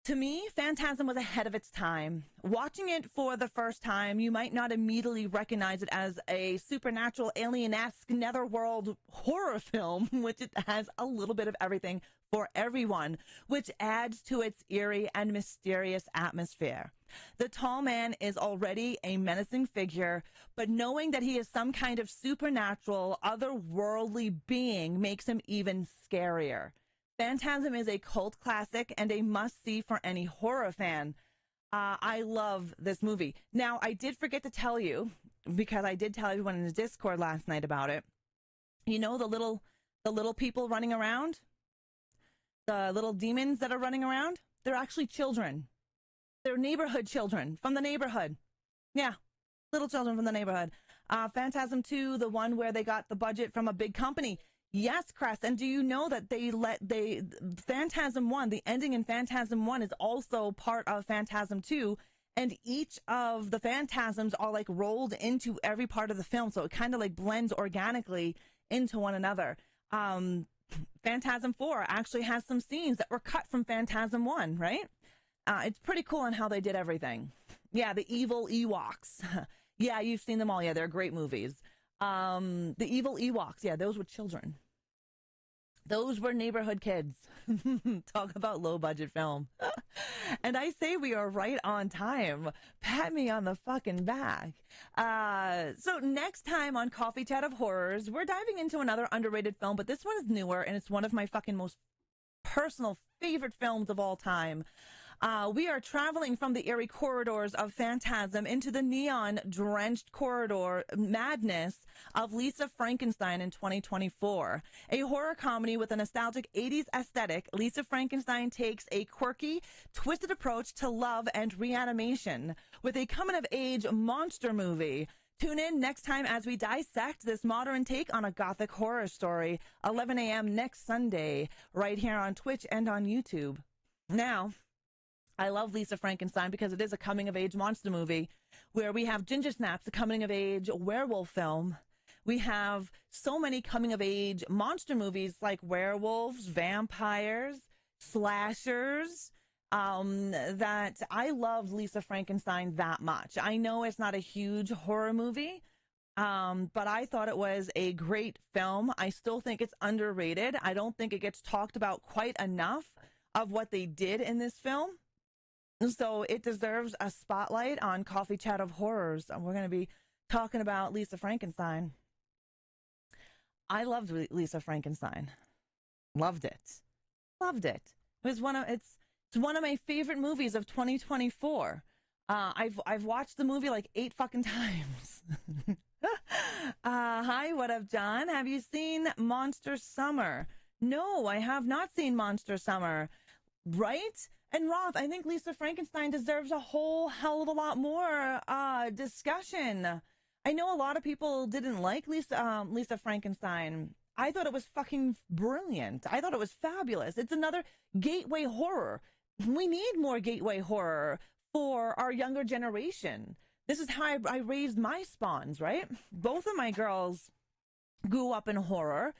To me, Phantasm was ahead of its time. Watching it for the first time, you might not immediately recognize it as a supernatural, alien-esque, netherworld horror film, which it has a little bit of everything for everyone, which adds to its eerie and mysterious atmosphere. The tall man is already a menacing figure, but knowing that he is some kind of supernatural, otherworldly being makes him even scarier. Phantasm is a cult classic and a must-see for any horror fan. I love this movie. Now, I did forget to tell you, because I did tell everyone in the Discord last night about it. You know the little people running around? The little demons that are running around? They're actually children. They're neighborhood children from the neighborhood. Yeah, little children from the neighborhood. Phantasm 2, the one where they got the budget from a big company. Yes, Cress. And do you know that Phantasm 1, the ending in Phantasm 1 is also part of Phantasm 2, and each of the phantasms are like rolled into every part of the film, so it kind of like blends organically into one another. Phantasm 4 actually has some scenes that were cut from Phantasm 1, right? It's pretty cool on how they did everything. Yeah, the evil Ewoks. Yeah, you've seen them all. Yeah, they're great movies. The evil Ewoks. Yeah, those were children. Those were neighborhood kids. Talk about low budget film. And I say we are right on time. Pat me on the fucking back. So next time on Coffee Chat of Horrors, we're diving into another underrated film, but this one is newer and it's one of my fucking most personal favorite films of all time. We are traveling from the eerie corridors of Phantasm into the neon-drenched corridor madness of Lisa Frankenstein in 2024. A horror comedy with a nostalgic 80s aesthetic, Lisa Frankenstein takes a quirky, twisted approach to love and reanimation with a coming-of-age monster movie. Tune in next time as we dissect this modern take on a gothic horror story, 11 a.m. next Sunday, right here on Twitch and on YouTube. Now, I love Lisa Frankenstein because it is a coming-of-age monster movie where we have Ginger Snaps, a coming-of-age werewolf film. We have so many coming-of-age monster movies like werewolves, vampires, slashers, that I love Lisa Frankenstein that much. I know it's not a huge horror movie, but I thought it was a great film. I still think it's underrated. I don't think it gets talked about quite enough of what they did in this film. So it deserves a spotlight on Coffee Chat of Horrors. And we're going to be talking about Lisa Frankenstein. I loved Lisa Frankenstein. Loved it. Loved it. It was it's one of my favorite movies of 2024. I've watched the movie like 8 fucking times. Hi, what up, John? Have you seen Monster Summer? No, I have not seen Monster Summer. Right? And Roth, I think Lisa Frankenstein deserves a whole hell of a lot more discussion. I know a lot of people didn't like Lisa Frankenstein. I thought it was fucking brilliant. I thought it was fabulous. It's another gateway horror. We need more gateway horror for our younger generation. This is how I raised my spawns, right? Both of my girls grew up in horror.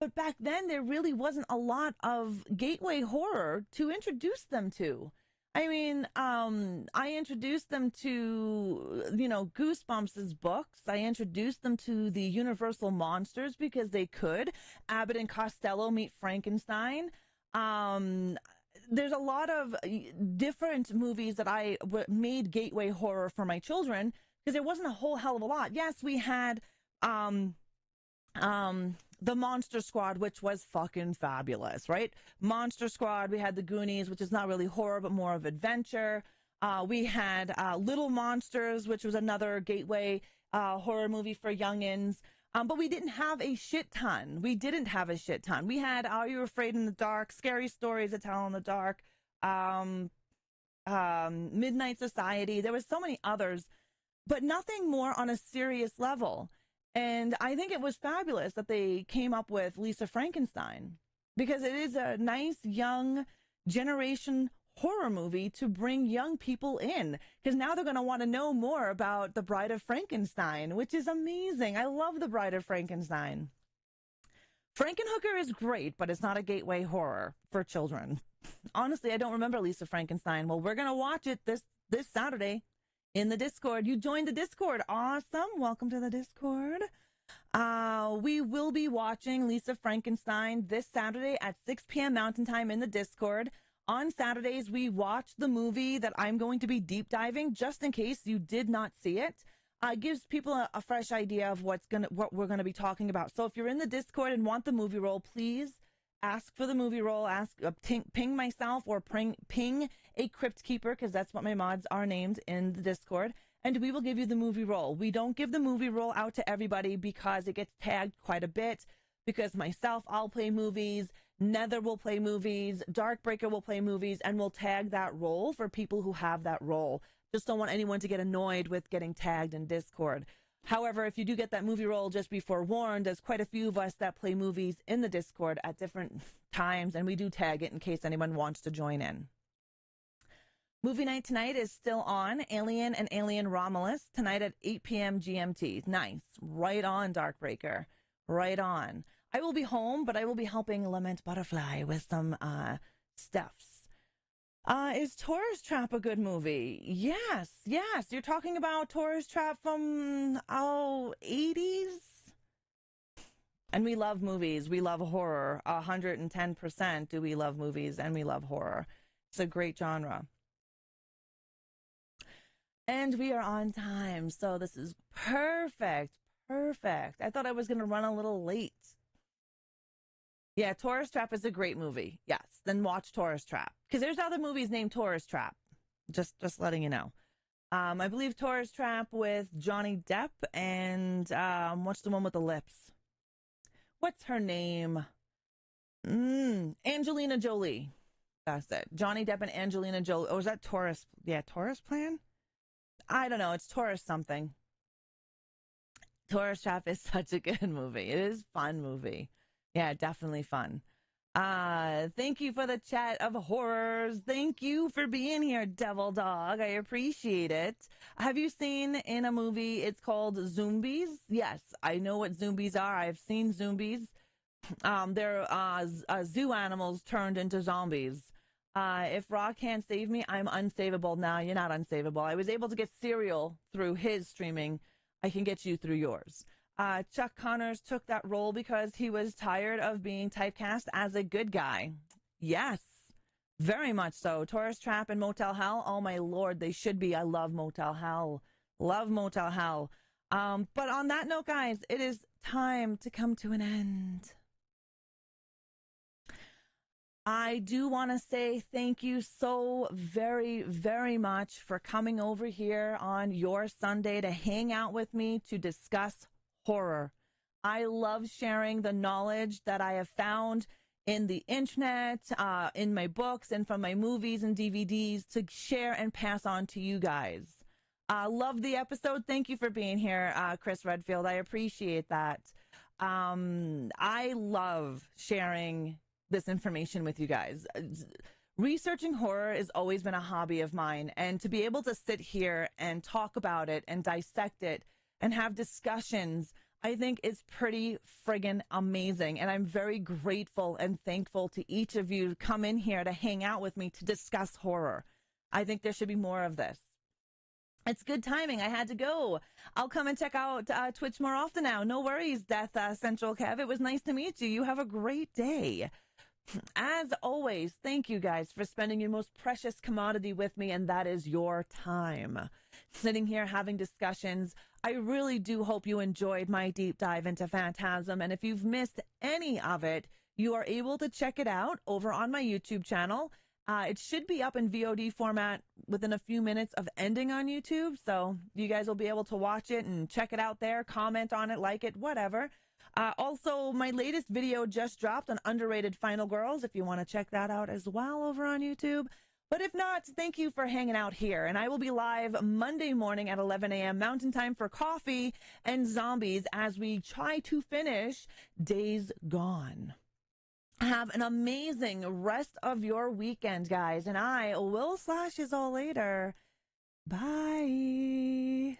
But back then, there really wasn't a lot of gateway horror to introduce them to. I mean, I introduced them to, Goosebumps' books. I introduced them to the Universal monsters because they could. Abbott and Costello Meet Frankenstein. There's a lot of different movies that I made gateway horror for my children because there wasn't a whole hell of a lot. Yes, we had the Monster Squad, which was fucking fabulous, right? Monster Squad, we had the Goonies, which is not really horror, but more of adventure. We had Little Monsters, which was another gateway horror movie for youngins. But we didn't have a shit ton. We had Are You Afraid in the Dark, Scary Stories to Tell in the Dark, Midnight Society. There was so many others, but nothing more on a serious level. And I think it was fabulous that they came up with Lisa Frankenstein because it is a nice young generation horror movie to bring young people in because now they're going to want to know more about The Bride of Frankenstein, which is amazing. I love The Bride of Frankenstein. Frankenhooker is great, but it's not a gateway horror for children. Honestly, I don't remember Lisa Frankenstein. Well, we're going to watch it this Saturday. In the Discord. You joined the Discord. Awesome. Welcome to the Discord. We will be watching Lisa Frankenstein this Saturday at 6 p.m. Mountain Time in the Discord. On Saturdays, we watch the movie that I'm going to be deep diving, just in case you did not see it. It gives people a fresh idea of what we're going to be talking about. So if you're in the Discord and want the movie roll, please ask for the movie roll. Ping myself or ping a Crypt Keeper, because that's what my mods are named in the Discord, and we will give you the movie roll. We don't give the movie roll out to everybody because it gets tagged quite a bit, because myself, I'll play movies, Nether will play movies, Darkbreaker will play movies, and we'll tag that roll for people who have that roll. Just don't want anyone to get annoyed with getting tagged in Discord. However, if you do get that movie roll, just be forewarned, there's quite a few of us that play movies in the Discord at different times, and we do tag it in case anyone wants to join in. Movie night tonight is still on, Alien and Alien Romulus, tonight at 8 p.m. GMT. Nice. Right on, Darkbreaker. Right on. I will be home, but I will be helping Lament Butterfly with some stuffs. Is Tourist Trap a good movie? Yes. You're talking about Tourist Trap from, 80s? And we love movies. We love horror. 110% do we love movies and we love horror. It's a great genre. And we are on time, so this is perfect. Perfect. I thought I was going to run a little late. Yeah, Tourist Trap is a great movie. Yes, then watch Tourist Trap. Because there's other movies named Tourist Trap. Just letting you know. I believe Tourist Trap with Johnny Depp and what's the one with the lips? What's her name? Angelina Jolie. That's it. Johnny Depp and Angelina Jolie. Oh, is that Tourist? Yeah, Tourist Plan? I don't know. It's Tourist something. Tourist Trap is such a good movie. It is a fun movie. Yeah, definitely fun. Thank you for the chat of horrors. Thank you for being here, Devil Dog. I appreciate it. Have you seen in a movie, it's called Zombies? Yes, I know what zombies are. I've seen zombies. They're zoo animals turned into zombies. If Raw can't save me, I'm unsavable. Nah, you're not unsavable. I was able to get Serial through his streaming. I can get you through yours. Chuck Connors took that role because he was tired of being typecast as a good guy. Yes, very much so. Tourist Trap and Motel Hell. Oh, my Lord, they should be. I love Motel Hell. Love Motel Hell. But on that note, guys, it is time to come to an end. I do want to say thank you so very, very much for coming over here on your Sunday to hang out with me to discuss horror. I love sharing the knowledge that I have found in the internet, in my books, and from my movies and DVDs to share and pass on to you guys. Love the episode. Thank you for being here, Chris Redfield. I appreciate that. I love sharing this information with you guys. Researching horror has always been a hobby of mine, and to be able to sit here and talk about it and dissect it and have discussions, I think is pretty friggin' amazing. And I'm very grateful and thankful to each of you to come in here to hang out with me to discuss horror. I think there should be more of this. It's good timing. I had to go. I'll come and check out Twitch more often now. No worries, Death Central Kev. It was nice to meet you. You have a great day. As always, thank you guys for spending your most precious commodity with me, and that is your time. Sitting here having discussions. I really do hope you enjoyed my deep dive into Phantasm, and if you've missed any of it, you are able to check it out over on my YouTube channel. It should be up in VOD format within a few minutes of ending on YouTube, so you guys will be able to watch it and check it out there, comment on it, like it, whatever. Also, my latest video just dropped on underrated Final Girls, if you want to check that out as well over on YouTube. But if not, thank you for hanging out here. And I will be live Monday morning at 11 a.m. Mountain Time for coffee and zombies as we try to finish Days Gone. Have an amazing rest of your weekend, guys. And I will slash you all later. Bye.